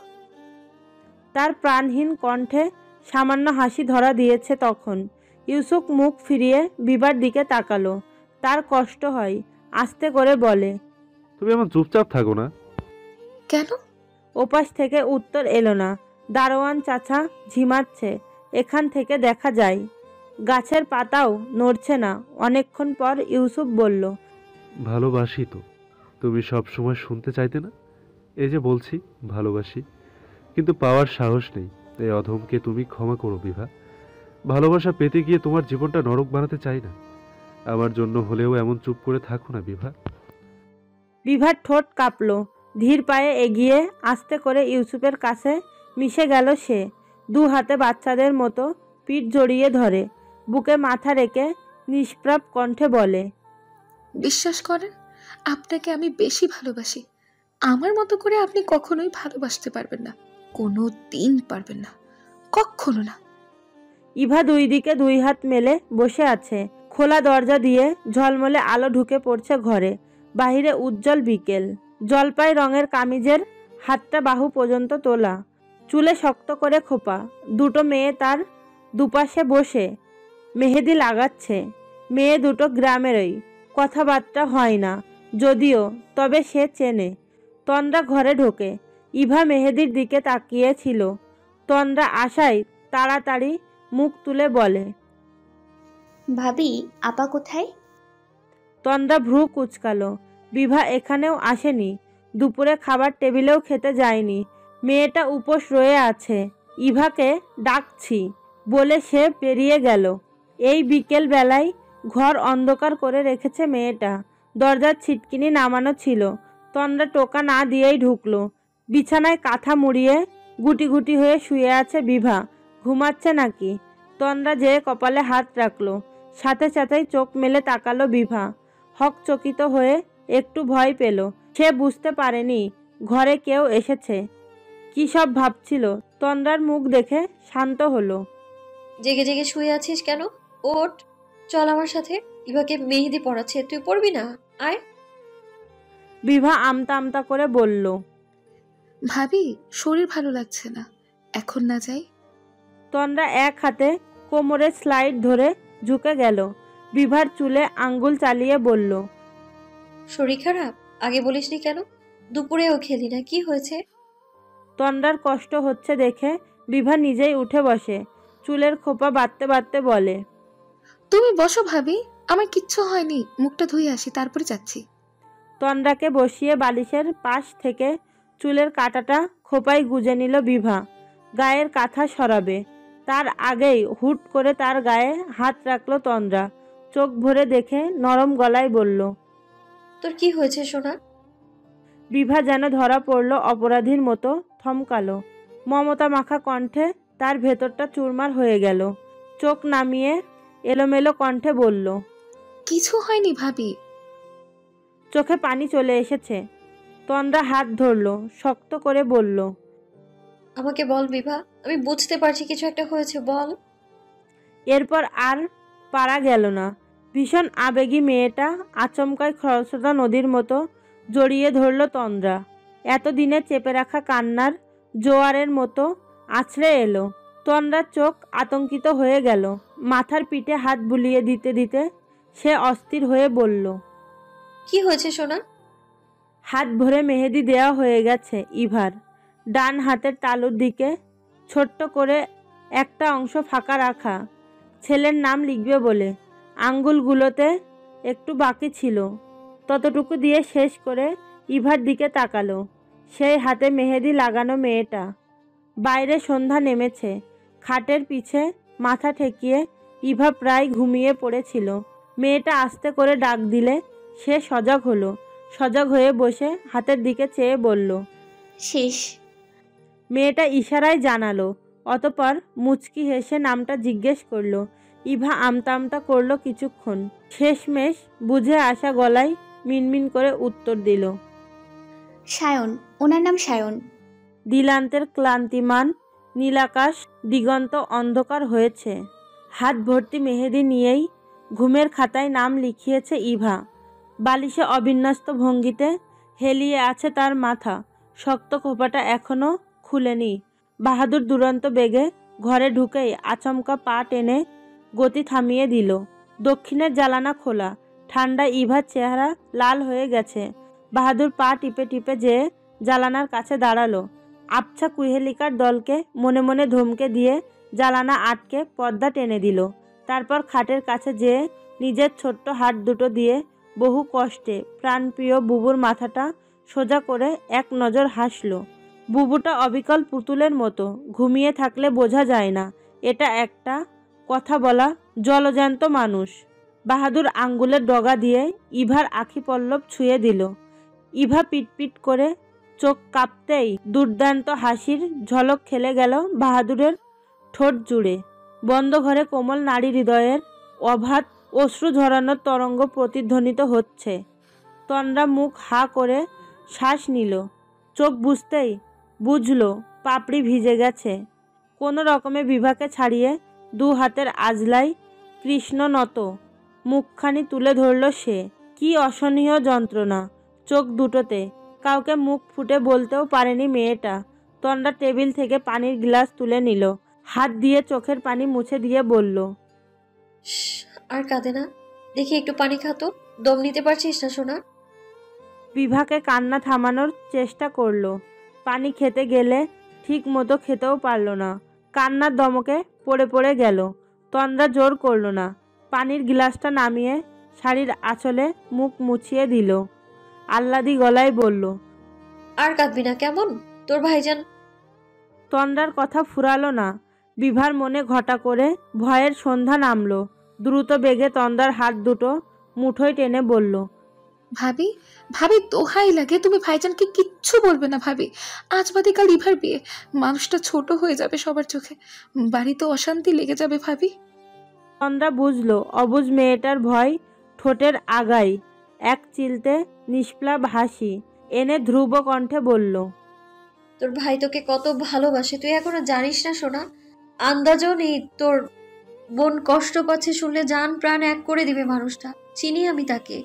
তার প্রাণহীন কণ্ঠে সামান্য হাসি ধরা দিয়েছে তখন। ইউসুফ মুখ ফিরিয়ে বিভার দিকে তাকালো। তার কষ্ট হয়, আস্তে করে বলে, তুমি আমার চুপচাপ থাকো না। কেন? ওপাশ থেকে উত্তর এলো না। দারোয়ান চাচা ঝিমাচ্ছে, এখান থেকে দেখা যায়। গাছের পাতাও নড়ছে না। অনেকক্ষণ পর ইউসুফ বলল, ভালোবাসি তো। তুমি সব সময় শুনতে চাইতে না? এই যে বলছি ভালোবাসি, কিন্তু পাওয়ার সাহস নেই। এই অধমকে তুমি ক্ষমা করো বিভা। ভালোবাসা পেতে গিয়ে তোমার জীবনটা নরক বানাতে চাই না। আমার জন্য হলেও এমন চুপ করে থাকো না বিভা। বিভার ঠোঁট কাঁপল। ধীর পায়ে এগিয়ে আস্তে করে ইউসুফের কাছে মিশে গেল সে। 2 হাতে বাচ্চাদের মতো পিঠ জড়িয়ে ধরে, বুকে মাথা রেখে নিষ্প্রাপ কণ্ঠে বলে, বিশ্বাস করেন, আপনাকে আমি বেশি ভালোবাসি। আমার মতো করে আপনি কখনোই ভালোবাসতে পারবেন না, কোনো দিন পারবেন না, কখনো না। ইভা 2 দিকে 2 হাত মেলে বসে আছে। খোলা দরজা দিয়ে ঝলমলে আলো ঢুকে পড়ছে ঘরে। বাহিরে উজ্জ্বল বিকেল। জলপাই রঙের কামিজের হাতটা বাহু পর্যন্ত তোলা, চুলে শক্ত করে খোপা, দুটো মেয়ে তার দুপাশে বসে মেহেদি লাগাচ্ছে। মেয়ে দুটো গ্রামেরই, কথাবার্তা হয় না যদিও, তবে সে চেনে। তন্দ্রা ঘরে ঢোকে। ইভা মেহেদির দিকে তাকিয়েছিল। তন্দ্রা আশায় তাড়াতাড়ি মুখ তুলে বলে, ভাবি আপা কোথায়? তন্দ্রা ভ্রু কুচকালো। বিভা এখানেও আসেনি, দুপুরে খাবার টেবিলেও খেতে যায়নি। মেয়েটা উপোস রয়ে আছে। ইভাকে ডাকছি বলে সে বেরিয়ে গেল। এই বিকেল বেলায় ঘর অন্ধকার করে রেখেছে মেয়েটা। দরজার ছিটকিনি নামানো ছিল। তন্দ্রা টোকা না দিয়েই ঢুকলো। বিছানায় কাঁথা মুড়িয়ে গুটি গুটি হয়ে শুয়ে আছে বিভা। ঘুমাচ্ছে নাকি? তন্দ্রা যেয়ে কপালে হাত রাখলো। সাথে সাথেই চোখ মেলে তাকালো বিভা। হকচকিত হয়ে একটু ভয় পেল। সে বুঝতে পারেনি ঘরে কেউ এসেছে। কী সব ভাবছিল। তন্দ্রার মুখ দেখে শান্ত হলো। জেগে জেগে শুয়ে আছিস কেন? ওঠ, চল আমার সাথে। ইভাকে মেহেদি পড়াচ্ছে, তুই পড়বি না? আয়। বিভা আমতা আমতা করে বলল, ভাবি শরীর ভালো লাগছে না, এখন না যাই? তন্দ্রা এক হাতে কোমরে স্লাইড ধরে ঝুঁকে গেল। বিভার চুলে আঙ্গুল চালিয়ে বলল, শরীর খারাপ? আগে বলিসনি কেন? দুপুরেও খেলি না, কি হয়েছে? তন্দ্রার কষ্ট হচ্ছে দেখে বিভা নিজেই উঠে বসে। চুলের খোপা বাঁধতে বাঁধতে বলে, তুমি বসো ভাবি, আমার কিচ্ছু হয়নি, মুখটা ধুয়ে আসি তারপরে যাচ্ছি। তন্দ্রাকে বসিয়ে বালিশের পাশ থেকে চুলের কাঁটাটা খোপায় গুজে নিল বিভা। গায়ের কাঁথা সরাবে তার আগেই হুট করে তার গায়ে হাত রাখলো তন্দ্রা। চোখ ভরে দেখে নরম গলায় বলল, তোর কি হয়েছে সোনা? বিভা যেন ধরা পড়ল অপরাধীর মতো থমকালো। মমতা মাখা কণ্ঠে তার ভেতরটা চুরমার হয়ে গেল। চোখ নামিয়ে এলোমেলো কণ্ঠে বলল, কিছু হয়নি ভাবি। চোখে পানি চলে এসেছে। তন্দ্রা হাত ধরল, শক্ত করে বলল, আমাকে বল বিভা, আমি বুঝতে পারছি কিছু একটা হয়েছে, বল। এরপর আর পারা গেল না। ভীষণ আবেগী মেয়েটা আচমকায় খরস্রোতা নদীর মতো জড়িয়ে ধরল তন্দ্রা। এতদিনে চেপে রাখা কান্নার জোয়ারের মতো আছড়ে এলো। তন্দ্রার চোখ আতঙ্কিত হয়ে গেল। মাথার পিঠে হাত বুলিয়ে দিতে দিতে সে অস্থির হয়ে বলল, কি হয়েছে সোনা? হাত ভরে মেহেদি দেওয়া হয়ে গেছে ইভার। ডান হাতের তালুর দিকে ছোট্ট করে একটা অংশ ফাঁকা রাখা, ছেলের নাম লিখবে বলে। আঙ্গুলগুলোতে একটু বাকি ছিল, ততটুকু দিয়ে শেষ করে ইভার দিকে তাকালো। সেই হাতে মেহেদি লাগানো মেয়েটা। বাইরে সন্ধ্যা নেমেছে। খাটের পিছে মাথা ঠেকিয়ে ইভা প্রায় ঘুমিয়ে পড়েছিল। মেয়েটা আস্তে করে ডাক দিলে সে সজাগ হলো। সজাগ হয়ে বসে হাতের দিকে চেয়ে বলল, শেষ। মেয়েটা ইশারায় জানালো। অতপর মুচকি হেসে নামটা জিজ্ঞেস করলো। ইভা আমতা আমতা করলো কিছুক্ষণ। শেষমেশ বুঝে আসা গলায় মিনমিন করে উত্তর দিল, সায়ন, ওনার নাম সায়ন। দিলান্তের ক্লান্তিমান নীলাকাশ দিগন্ত অন্ধকার হয়েছে। হাত ভর্তি মেহেদি নিয়েই ঘুমের খাতায় নাম লিখিয়েছে ইভা। বালিশে অবিন্যস্ত ভঙ্গিতে হেলিয়ে আছে তার মাথা। শক্ত খোপাটা এখনো খুলেনি। বাহাদুর দুরন্ত বেগে ঘরে ঢুকেই আচমকা পা টেনে গতি থামিয়ে দিল। দক্ষিণের জানালা খোলা। ঠান্ডা ইভার চেহারা লাল হয়ে গেছে। বাহাদুর পা টিপে টিপে যেয়ে জানালার কাছে দাঁড়ালো। আবছা কুহেলিকার দলকে মনে মনে ধমকে দিয়ে জানালা আটকে পর্দা টেনে দিল। তারপর খাটের কাছে যেয়ে নিজের ছোট্ট হাত দুটো দিয়ে বহু কষ্টে প্রাণপ্রিয় বুবুর মাথাটা সোজা করে এক নজর হাসল। বুবুটা অবিকল পুতুলের মতো। ঘুমিয়ে থাকলে বোঝা যায় না এটা একটা কথা বলা জলজ্যান্ত মানুষ। বাহাদুর আঙ্গুলের ডগা দিয়ে ইভার আখি পল্লব ছুঁয়ে দিল। ইভা পিটপিট করে চোখ কাঁপতেই দুর্দান্ত হাসির ঝলক খেলে গেল বাহাদুরের ঠোঁট জুড়ে। বন্ধ ঘরে কোমল নারী হৃদয়ের অবাধ অশ্রু ঝরানোর তরঙ্গ প্রতিধ্বনিত হচ্ছে। তন্দ্রা মুখ হা করে শ্বাস নিল। চোখ বুঝতেই বুঝল পাপড়ি ভিজে গেছে। কোনো রকমে বিভাকে ছাড়িয়ে দু হাতের আজলায় কৃষ্ণনত মুখখানি তুলে ধরল সে। কি অসহনীয় যন্ত্রণা চোখ দুটোতে। কাউকে মুখ ফুটে বলতেও পারেনি মেয়েটা। তন্দ্রা টেবিল থেকে পানির গ্লাস তুলে নিল, হাত দিয়ে চোখের পানি মুছে দিয়ে বলল, আর কাঁদে না, দেখি একটু পানি খাতো। দম নিতে পারছিস না সোনা? বিভাকে কান্না থামানোর চেষ্টা করলো। পানি খেতে গেলে ঠিক মতো খেতেও পারল না, কান্নার দমকে পড়ে পড়ে গেল। তন্দ্রা জোর করল না, পানির গ্লাসটা নামিয়ে শাড়ির আঁচলে মুখ মুছিয়ে দিল। আহ্লাদি গলায় বলল, আর কাঁদবি না কেমন? তোর ভাইজান। তন্দ্রার কথা ফুরালো না। বিভার মনে ঘটা করে ভয়ের সন্ধ্যা নামলো। দ্রুত বেগে তন্দ্রার হাত দুটো মুঠোয় টেনে বলল, ভাবি, ভাবি দোহাই লাগে, তুমি ভাইজানকে কিচ্ছু বলবে না ভাবি। আজ বাদে কাল ইভার বিয়ে, মানুষটা ছোট হয়ে যাবে সবার চোখে, বাড়িতে অশান্তি লেগে যাবে ভাবি। তন্দ্রা বুঝলো অবুঝ মেয়েটার ভয়। ঠোঁটের আগায় এক চিলতে নিষ্প্লাব হাসি এনে ধ্রুব কণ্ঠে বলল, তোর ভাই তোকে কত ভালোবাসে তুই এখনো জানিস না সোনা? আন্দাজও নেই। তোর বোন কষ্ট পাচ্ছে শুনলে জান প্রাণ এক করে দিবে মানুষটা। চিনি আমি তাকে।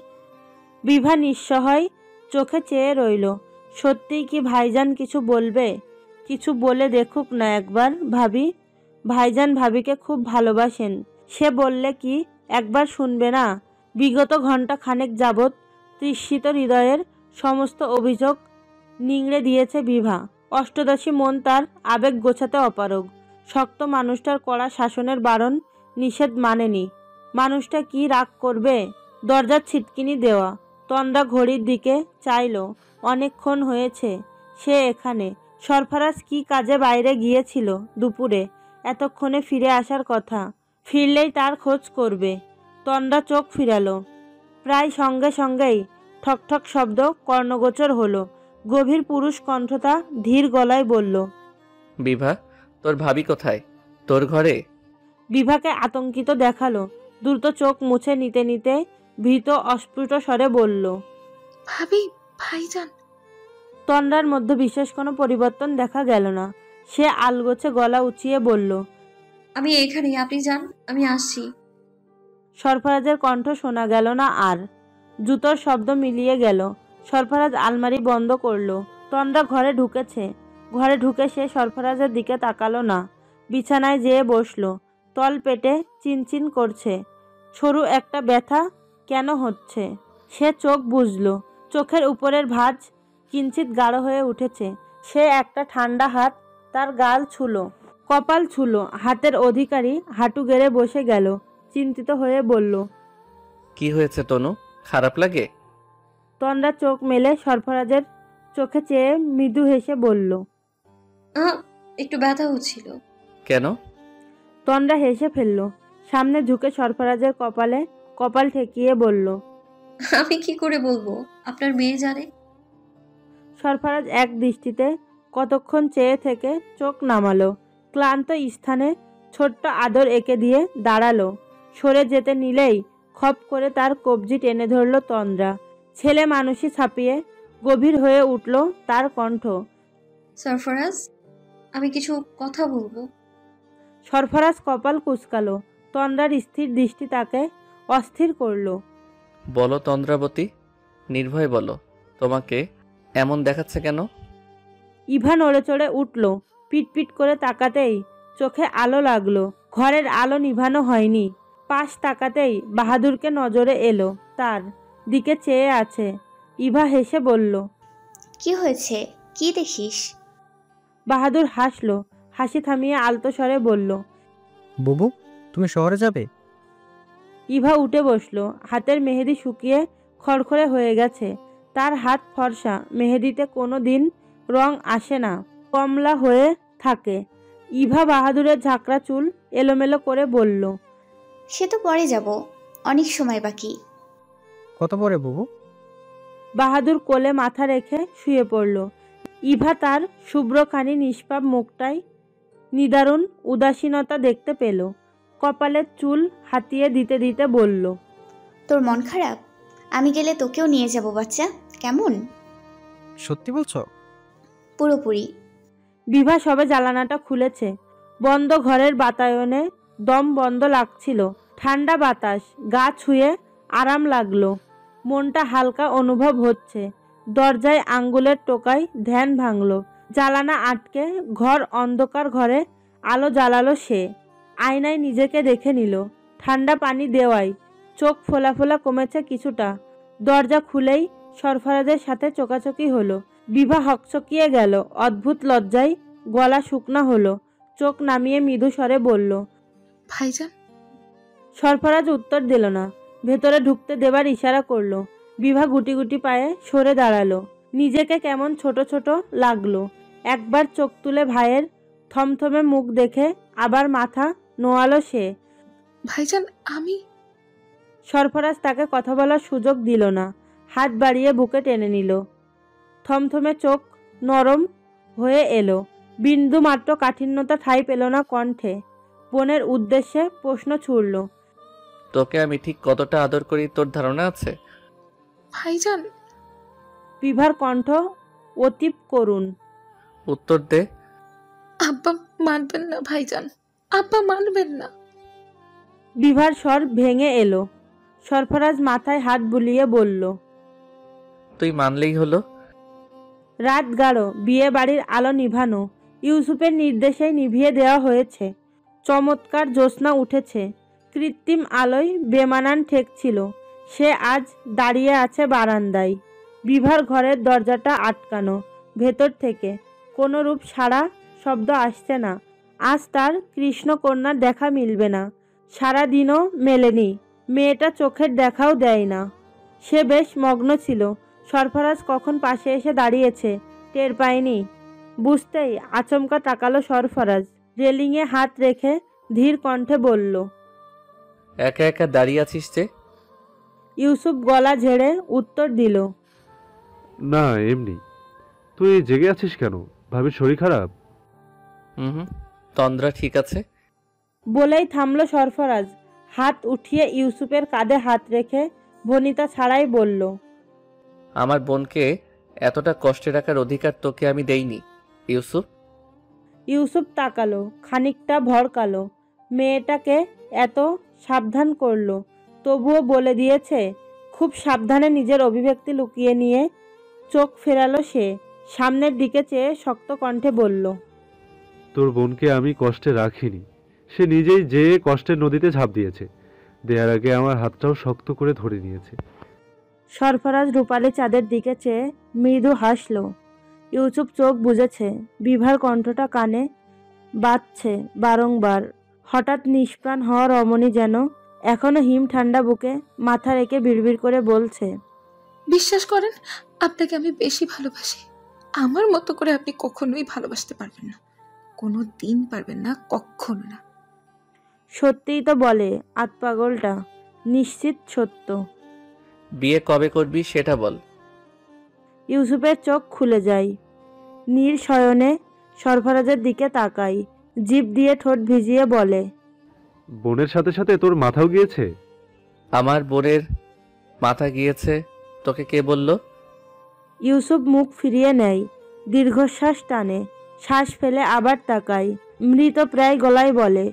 বিভা নিঃসহায় চোখে চেয়ে রইল। সত্যিই কি ভাইজান কিছু বলবে? কিছু বলে দেখুক না একবার ভাবি। ভাইজান ভাবিকে খুব ভালোবাসেন, সে বললে কি একবার শুনবে না? বিগত ঘন্টা খানেক যাবৎ তৃষিত হৃদয়ের সমস্ত অভিযোগ নিংড়ে দিয়েছে বিভা। অষ্টদশী মন তার আবেগ গোছাতে অপারগ। শক্ত মানুষটার কড়া শাসনের বারণ নিষেধ মানেনি। মানুষটা কি রাগ করবে? দরজার ছিটকিনি দেওয়া। তন্দ্রা ঘড়ির দিকে চাইল। অনেকক্ষণ হয়েছে সে এখানে। সরফরাজ কি কাজে বাইরে গিয়েছিল দুপুরে, এতক্ষণে ফিরে আসার কথা। ফিরলেই তার খোঁজ করবে। তন্দ্রা চোখ ফিরালো। প্রায় সঙ্গে সঙ্গেই ঠকঠক শব্দ কর্ণগোচর হলো। গভীর পুরুষ কণ্ঠতা ধীর গলায় বলল, বিভা, তোর ভাবি কোথায়? তোর ঘরে? বিভাকে আতঙ্কিত দেখালো। দ্রুত চোখ মুছে নিতে নিতে ভীত অস্ফুট স্বরে বলল, ভাবি, ভাইজান। তন্দ্রার মধ্যে বিশেষ কোনো পরিবর্তন দেখা গেল না। সে আলগোছে গলা উঁচিয়ে বলল, আমি এখানেই, আপনি যান, আমি আসছি। সরফরাজের কণ্ঠ শোনা গেল না আর। জুতোর শব্দ মিলিয়ে গেল। সরফরাজ আলমারি বন্ধ করলো। তন্দ্রা ঘরে ঢুকেছে। ঘরে ঢুকে সে সরফরাজের দিকে তাকালো না। বিছানায় যেয়ে বসলো। তল পেটে চিনচিন করছে। সরু একটা ব্যথা কেন হচ্ছে? সে চোখ বুজলো। চোখের উপরের ভাঁজ কিঞ্চিত গাঢ় হয়ে উঠেছে। সে একটা ঠান্ডা হাত তার গাল ছুলো, কপাল ছুলো। হাতের অধিকারী হাঁটু গেড়ে বসে গেল। চিন্তিত হয়ে বলল, কি হয়েছে তনু? খারাপ লাগে? তন্দ্রা চোখ মেলে সরফরাজের চোখে চেয়ে মৃদু হেসে বলল, একটু ব্যথা হচ্ছিল। কেন? তন্দ্রা হেসে ফেলল। সামনে ঝুঁকে সরফরাজের কপালে কপাল ঠেকিয়ে বলল, আমি কি করে বলবো? আপনার মেয়ে জানে। সরফরাজ এক দৃষ্টিতে কতক্ষণ চেয়ে থেকে চোখ নামালো। ক্লান্ত স্থানে ছোট্ট আদর এঁকে দিয়ে দাঁড়ালো। সরে যেতে নিলেই খপ করে তার কবজি টেনে ধরল তন্দ্রা। ছেলে মানুষই ছাপিয়ে গভীর হয়ে উঠল তার কণ্ঠ। সরফরাজ, আমি কিছু কথা বলবো। সরফরাজ কপাল কুঁচকালো। তন্দ্রার স্থির দৃষ্টি তাকে অস্থির করল। বলো তন্দ্রাবতী, নির্ভয় বলো, তোমাকে এমন দেখাচ্ছে কেন? ইভা নড়ে চড়ে উঠল। পিটপিট করে তাকাতেই চোখে আলো লাগলো। ঘরের আলো নিভানো হয়নি। পাশ তাকাতেই বাহাদুরকে নজরে এলো। তার দিকে চেয়ে আছে। ইভা হেসে বলল, কি হয়েছে? কি দেখিস? বাহাদুর হাসলো। হাসি থামিয়ে আলতো স্বরে বলল, বুবু, তুমি শহরে যাবে? ইভা উঠে বসলো। হাতের মেহেদি শুকিয়ে খড়খড়ে হয়ে গেছে। তার হাত ফর্সা, মেহেদিতে কোনো দিন রং আসে না, কমলা হয়ে থাকে। ইভা বাহাদুরের ঝাঁকড়া চুল এলোমেলো করে বলল, সে তো পরে যাব, অনেক সময় বাকি। কত পরে বুবু? বাহাদুর কোলে মাথা রেখে শুয়ে পড়ল। ইভা তার শুভ্রখানি নিষ্পাপ মুখটায় নিদারুণ উদাসীনতা দেখতে পেল। কপালের চুল হাতিয়ে দিতে দিতে বলল, তোর মন খারাপ? আমি গেলে তোকেও নিয়ে যাব বাচ্চা, কেমন? সত্যি বলছো? পুরোপুরি। বিভা সবে জ্বালানাটা খুলেছে। বন্ধ ঘরের বাতায়নে দম বন্ধ লাগছিল। ঠান্ডা বাতাস গা ছুঁয়ে আরাম লাগলো। মনটা হালকা অনুভব হচ্ছে। দরজায় আঙ্গুলের টোকায় ধ্যান ভাঙল। জ্বালানা আটকে ঘর অন্ধকার, ঘরে আলো জ্বালালো সে। আয়নায় নিজেকে দেখে নিল। ঠান্ডা পানি দেওয়ায় চোখ ফোলা ফোলা কমেছে কিছুটা। দরজা খুলেই সরফরাজের সাথে চোকাচোকি হলো। বিভা হকচকিয়ে গেল। অদ্ভুত লজ্জায় গলা শুকনা হলো। চোখ নামিয়ে মৃদু স্বরে বলল, ভাইজান। সরফরাজ উত্তর দিল না। ভেতরে ঢুকতে দেবার ইশারা করলো। বিভা গুটি গুটি পায়ে সরে দাঁড়ালো। নিজেকে কেমন ছোট ছোট লাগলো। একবার চোখ তুলে ভাইয়ের থমথমে মুখ দেখে আবার মাথা নোয়ালো সে। ভাইজান আমি। সরফরাজ তাকে কথা বলার সুযোগ দিল না। হাত বাড়িয়ে বুকে টেনে নিল। থমথমে চোখ নরম হয়ে এলো। বিন্দু মাত্র কাঠিন্যতা ঠাঁই পেল না কণ্ঠে। বোনের উদ্দেশ্যে প্রশ্ন ছুড়ল, তোকে আমি ঠিক কতটা আদর করি তোর ধারণা আছে? ভাইজান। বিভার কণ্ঠ অতীব করুণ। উত্তর দে। আব্বা মানবেন না ভাইজান, আব্বা মানবেন না। বিভার স্বর ভেঙে এলো। সরফরাজ মাথায় হাত বুলিয়ে বলল, তুই মানলেই হলো। রাত গাঢ়, বিয়ে বাড়ির আলো নিভানো। ইউসুফের নির্দেশেই নিভিয়ে দেওয়া হয়েছে। চমৎকার জ্যোৎস্না উঠেছে। কৃত্রিম আলোয় বেমানান ঠেকছিল। সে আজ দাঁড়িয়ে আছে বারান্দায়। বিভার ঘরের দরজাটা আটকানো। ভেতর থেকে কোনো রূপ সাড়া শব্দ আসছে না। আজ তার কৃষ্ণকন্যার দেখা মিলবে না। সারা দিনও মেলেনি। মেয়েটা চোখের দেখাও দেয় না। সে বেশ মগ্ন ছিল। সরফরাজ কখন পাশে এসে দাঁড়িয়েছে টের পায়নি। বুঝতেই আচমকা তাকালো সরফরাজ। রেলিংয়ে হাত রেখে ধীর কণ্ঠে বলল, একা একা দাঁড়িয়ে আছিস যে? ইউসুফ গলা ঝেড়ে উত্তর দিল, না এমনি। তুই জেগে আছিস কেন? ভাবির শরীর খারাপ? হুম, তন্দ্রা ঠিক আছে। বলেই থামলো সরফরাজ। হাত উঠিয়ে ইউসুফের কাঁধে হাত রেখে ভনিতা ছাড়াই বলল, আমার বোনকে এতটা কষ্টে রাখার অধিকার তোকে আমি দেইনি ইউসুফ। ইউসুফ তাকালো, খানিকটা ভরকালো। মেয়েটাকে এত সাবধান করলো, তবুও বলে দিয়েছে। খুব সাবধানে নিজের অভিব্যক্তি লুকিয়ে নিয়ে চোখ ফেরালো সে। সামনের দিকে চেয়ে শক্ত কণ্ঠে বলল, তোর বোনকে আমি কষ্টে রাখিনি। সে নিজেই যেয়ে কষ্টের নদীতে ঝাঁপ দিয়েছে। দেয়ার আগে আমার হাতটাও শক্ত করে ধরে নিয়েছে। সরফরাজ রূপালী চাঁদের দিকে চেয়ে মৃদু হাসল। ইউসুফ চোখ বুজেছে। বিভার কণ্ঠটা কানে বাজছে বারংবার। হঠাৎ নিষ্প্রাণ হওয়া রমণী যেন এখনো হিম ঠান্ডা বুকে মাথা রেখে বিড়বিড় করে বলছে, বিশ্বাস করেন, আপনাকে আমি বেশি ভালোবাসি। আমার মতো করে আপনি কখনোই ভালোবাসতে পারবেন না, কোনো দিন পারবেন না, কখনো না। সত্যিই তো বলে আতপাগলটা। নিশ্চিত সত্য। বিয়ে কবে করবি সেটা বল। ইউসুফের চোখ খুলে যায়। নির্শয়নে সরফরাজের দিকে তাকাই। জিভ দিয়ে ঠোঁট ভিজিয়ে বলে, বোনের সাথে সাথে তোর মাথাও গিয়েছে? আমার বোনের মাথা গিয়েছে তোকে কে বলল? ইউসুফ মুখ ফিরিয়ে নেয়। দীর্ঘশ্বাস টানে। শ্বাস ফেলে আবার তাকায়। মৃত প্রায় গলায় বলে,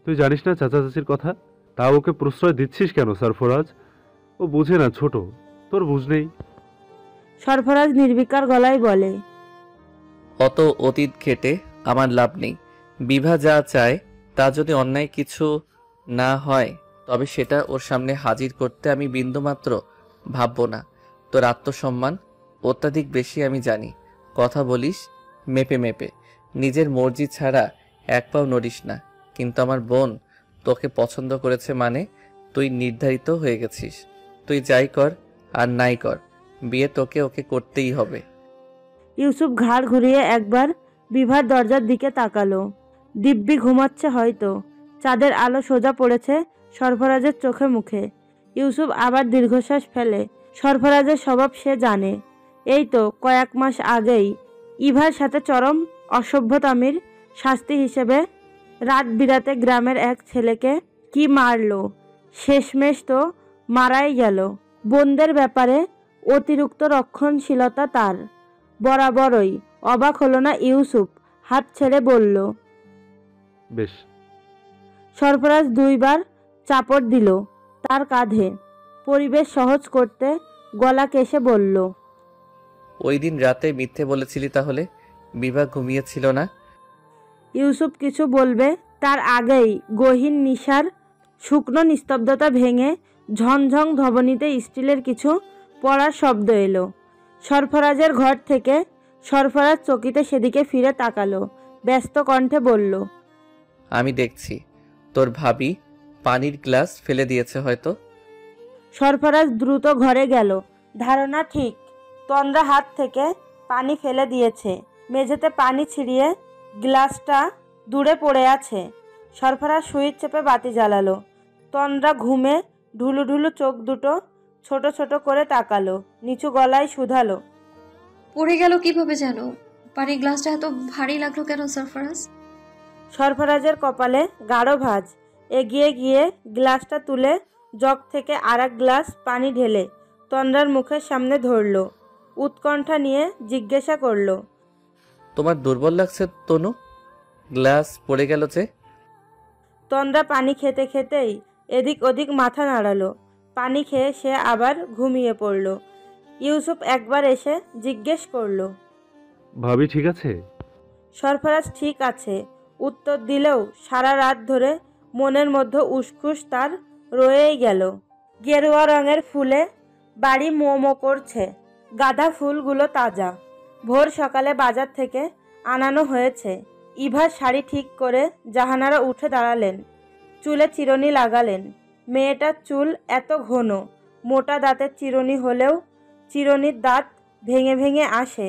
তুই জানিস না চাচা চাচির কথা? তাও ওকে প্রশ্রয় দিচ্ছিস কেন সরফরাজ? ও বুঝে না, ছোট। তোর বুঝ নেই। সরফরাজ নির্বিকার গলায় বলে, অত অতীত ঘেটে আমার লাভ নেই। বিভা যা চায় তা যদি অন্যায় কিছু না হয় তবে সেটা ওর সামনে হাজির করতে আমি বিন্দুমাত্র ভাববো না। তোর আত্মসম্মান অত্যাধিক বেশি আমি জানি। কথা বলিস মেপে মেপে, নিজের মর্জি ছাড়া এক পাও নড়িস না। কিন্তু আমার বোন তোকে পছন্দ করেছে মানে তুই নির্ধারিত হয়ে গেছিস। তুই যাই কর আর নাই কর, বিয়ে তোকে ওকে করতেই হবে। ইউসুফ ঘাড় ঘুরিয়ে একবার বিভার দরজার দিকে তাকালো। দিব্যি ঘুমাচ্ছে হয়তো। চাঁদের আলো সোজা পড়েছে সরফরাজের চোখে মুখে। ইউসুফ আবার দীর্ঘশ্বাস ফেলে। সরফরাজের স্বভাব সে জানে। এই তো কয়েক মাস আগেই ইভার সাথে চরম অসভ্যতামির শাস্তি হিসেবে রাত বিরাতে গ্রামের এক ছেলেকে কি মারলো। শেষমেশ তো মারাই গেল। বোনদের ব্যাপারে অতিরিক্ত রক্ষণশীলতা তার। বরাবরই অবাক হলো না ইউসুফ। হাত ছেড়ে বলল, বেশ। সরফরাজ দুইবার চাপড় দিল তার কাঁধে। পরিবেশ সহজ করতে গলা কেশে বলল, ওই দিন রাতে মিথ্যে বলেছিলি তাহলে? বিভা ঘুমিয়েছিল না? ইউসুফ কিছু বলবে তার আগেই গহীন নিশার শুকনো নিস্তব্ধতা ভেঙে ঝনঝং ধবনিতে স্টিলের কিছু পড়ার শব্দ এলো। সরফরাজের ঘর থেকে। সরফরাজ চকিতে সেদিকে ফিরে তাকালো, ব্যস্ত কণ্ঠে বলল, আমি দেখছি তোর ভাবি পানির গ্লাস ফেলে দিয়েছে হয়তো। সরফরাজ দ্রুত ঘরে গেল। ধারণা ঠিক, তন্দ্রা হাত থেকে পানি ফেলে দিয়েছে। মেঝেতে পানি ছিটিয়ে গ্লাসটা দূরে পড়ে আছে। সরফরাজ সুইচ চেপে বাতি জ্বালালো। তন্দ্রা ঘুমে ঢুলু ঢুলু চোখ দুটো ছোট ছোট করে তাকালো, নিচু গলায় শুধালো, পড়ে গেল কিভাবে যেন? পানির গ্লাসটা এত ভারী লাগলো কেন সরফরাজ? সরফরাজের কপালে গাঢ় ভাঁজ। এগিয়ে গিয়ে গ্লাসটা তুলে জগ থেকে আর এক গ্লাস পানি ঢেলে তন্দ্রার মুখের সামনে ধরল। উৎকণ্ঠা নিয়ে জিজ্ঞাসা করল, তোমার দুর্বল লাগছে তনু? গ্লাস পড়ে গেল যে? তন্দ্রা পানি খেতে খেতেই এদিক ওদিক মাথা নাড়ালো। পানি খেয়ে সে আবার ঘুমিয়ে পড়ল। ইউসুফ একবার এসে জিজ্ঞেস করল, ভাবি ঠিক আছে? সরফরাজ ঠিক আছে উত্তর দিলেও সারা রাত ধরে মনের মধ্যে উসখুস তার রয়েই গেল। গেরুয়া রঙের ফুলে বাড়ি মোমো করছে। গাঁদা ফুলগুলো তাজা, ভোর সকালে বাজার থেকে আনানো হয়েছে। ইভার শাড়ি ঠিক করে জাহানারা উঠে দাঁড়ালেন, চুলে চিরুনি লাগালেন। মেয়েটার চুল এত ঘন, মোটা দাঁতের চিরুনি হলেও চিরুনির দাঁত ভেঙে ভেঙে আসে।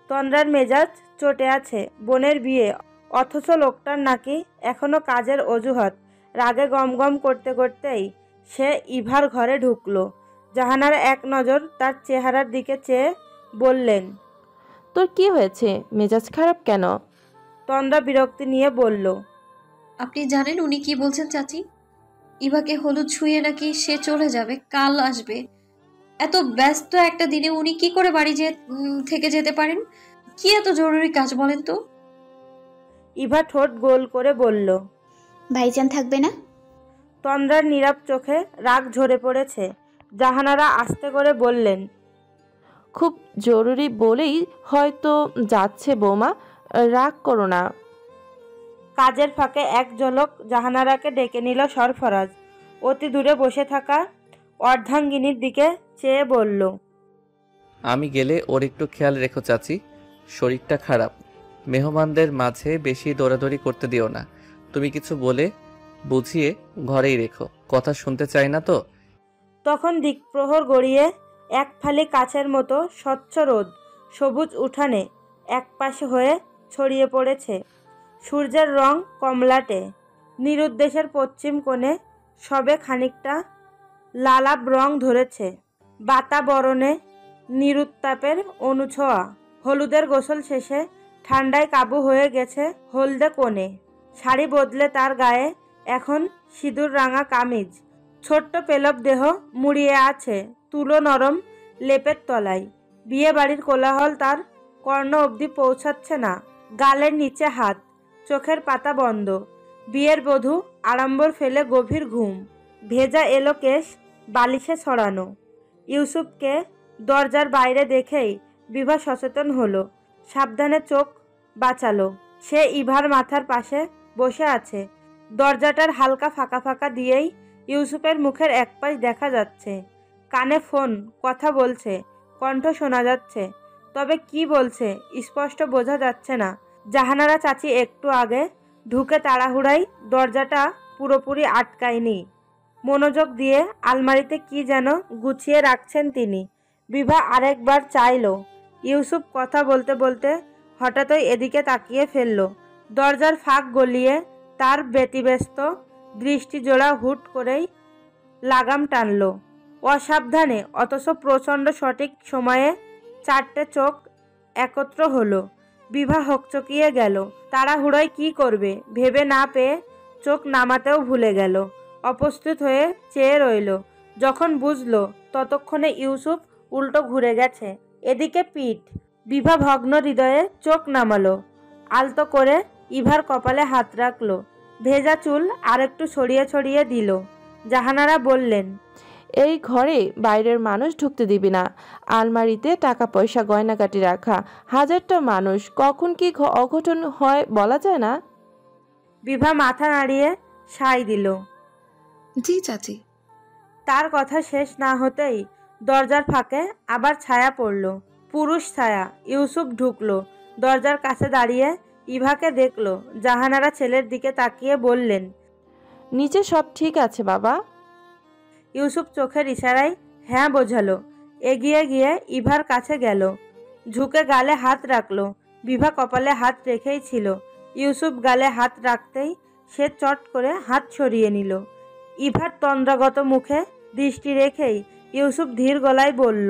তন্দ্রার মেজাজ চটে আছে, বোনের বিয়ে, অথচ লোকটার নাকি এখনো কাজের অজুহাত। রাগে গমগম করতে করতেই সে ইভার ঘরে ঢুকলো। জাহানারা এক নজর তার চেহারার দিকে চেয়ে বললেন, তোর কি হয়েছে? মেজাজ খারাপ কেন? তন্দ্রা বিরক্তি নিয়ে বলল, আপনি জানেন উনি কি বলছেন চাচি? ইভাকে হলুদ ছুঁয়ে নাকি সে চলে যাবে, কাল আসবে। এত ব্যস্ত একটা দিনে উনি কি করে বাড়ি থেকে যেতে পারেন? কি এত জরুরি কাজ বলেন তো? ইভা ঠোঁট গোল করে বলল, ভাইজান থাকবে না? তন্দ্রার নীরব চোখে রাগ ঝরে পড়েছে। জাহানারা আস্তে করে বললেন, খুব জরুরি বলেই হয়তো যাচ্ছে বৌমা, রাগ করো না। কাজের ফাঁকে এক ঝলক জাহানারাকে ডেকে নিল সরফরাজ। অতি দূরে বসে থাকা অর্ধাঙ্গিনীর দিকে চেয়ে বলল, আমি গেলে ওর একটু খেয়াল রেখো চাচি, শরীরটা খারাপ। মেহমানদের মাঝে বেশি দৌড়াদৌড়ি করতে দিও না। তুমি কিছু বলে বুঝিয়ে ঘরেই রেখো, কথা শুনতে চাই না তো। তখন দিকপ্রহর গড়িয়ে এক ফালি কাচের মতো স্বচ্ছ রোদ সবুজ উঠানে একপাশে হয়ে ছড়িয়ে পড়েছে। সূর্যের রং কমলাটে। নিরুদ্দেশের পশ্চিম কোণে সবে খানিকটা লালাব রং ধরেছে। বাতাবরণে নিরুত্তাপের অনুছোঁয়া। হলুদের গোসল শেষে ঠান্ডায় কাবু হয়ে গেছে হলদে কোণে। শাড়ি বদলে তার গায়ে এখন সিঁদুর রাঙা কামিজ। ছোট্ট পেলব দেহ মুড়িয়ে আছে তুলো নরম লেপের তলায়। বিয়ে বাড়ির কোলাহল তার কর্ণ অবধি পৌঁছাচ্ছে না। গালের নিচে হাত, চোখের পাতা বন্ধ। বিয়ের বধূ আড়ম্বর ফেলে গভীর ঘুম। ভেজা এলো কেশ বালিশে ছড়ানো। ইউসুফকে দরজার বাইরে দেখেই বিভা সচেতন হলো, সাবধানে চোখ বাঁচালো। সে ইভার মাথার পাশে বসে আছে। দরজাটার হালকা ফাঁকা ফাঁকা দিয়েই ইউসুফের মুখের এক পাশ দেখা যাচ্ছে। কানে ফোন, কথা বলছে, কণ্ঠ শোনা যাচ্ছে, তবে কি বলছে স্পষ্ট বোঝা যাচ্ছে না। জাহানারা চাচি একটু আগে ঢুকে তাড়াহুড়াই দরজাটা পুরোপুরি আটকায়নি। মনোযোগ দিয়ে আলমারিতে কি যেন গুছিয়ে রাখছেন তিনি। বিভা আরেকবার চাইল। ইউসুফ কথা বলতে বলতে হঠাৎই এদিকে তাকিয়ে ফেলল। দরজার ফাঁক গলিয়ে তার ব্যতিব্যস্ত দৃষ্টিজোড়া হুট করেই লাগাম টানল। অসাবধানে অথচ প্রচণ্ড সঠিক সময়ে চারটে চোখ একত্র হলো। বিভা হকচকিয়ে গেল। তাড়াহুড়োয় কি করবে ভেবে না পেয়ে চোখ নামাতেও ভুলে গেল। অপ্রস্তুত হয়ে চেয়ে রইল। যখন বুঝল ততক্ষণে ইউসুফ উল্টো ঘুরে গেছে, এদিকে পিঠ। বিভা ভগ্ন হৃদয়ে চোখ নামালো। আলতো করে ইভার কপালে হাত রাখলো। ভেজা চুল আরেকটু ছড়িয়ে ছড়িয়ে দিল। জাহানারা বললেন, এই ঘরে বাইরের মানুষ ঢুকতে দিবি না। আলমারিতে টাকা পয়সা গয়নাগাটি রাখা, হাজারটা মানুষ, কখন কি অঘটন হয় বলা যায় না। বিভা মাথা নাড়িয়ে সায় দিল। জি চাচি। তার কথা শেষ না হতেই দরজার ফাঁকে আবার ছায়া পড়ল, পুরুষ ছায়া। ইউসুফ ঢুকলো, দরজার কাছে দাঁড়িয়ে ইভাকে দেখলো। জাহানারা ছেলের দিকে তাকিয়ে বললেন, নিচে সব ঠিক আছে বাবা? ইউসুফ চোখের ইশারায় হ্যাঁ বোঝালো। এগিয়ে গিয়ে ইভার কাছে গেল, ঝুঁকে গালে হাত রাখলো। বিভা কপালে হাত রেখেই ছিল। ইউসুফ গালে হাত রাখতেই সে চট করে হাত সরিয়ে নিল। ইভার তন্দ্রাগত মুখে দৃষ্টি রেখেই ইউসুফ ধীর গলায় বলল,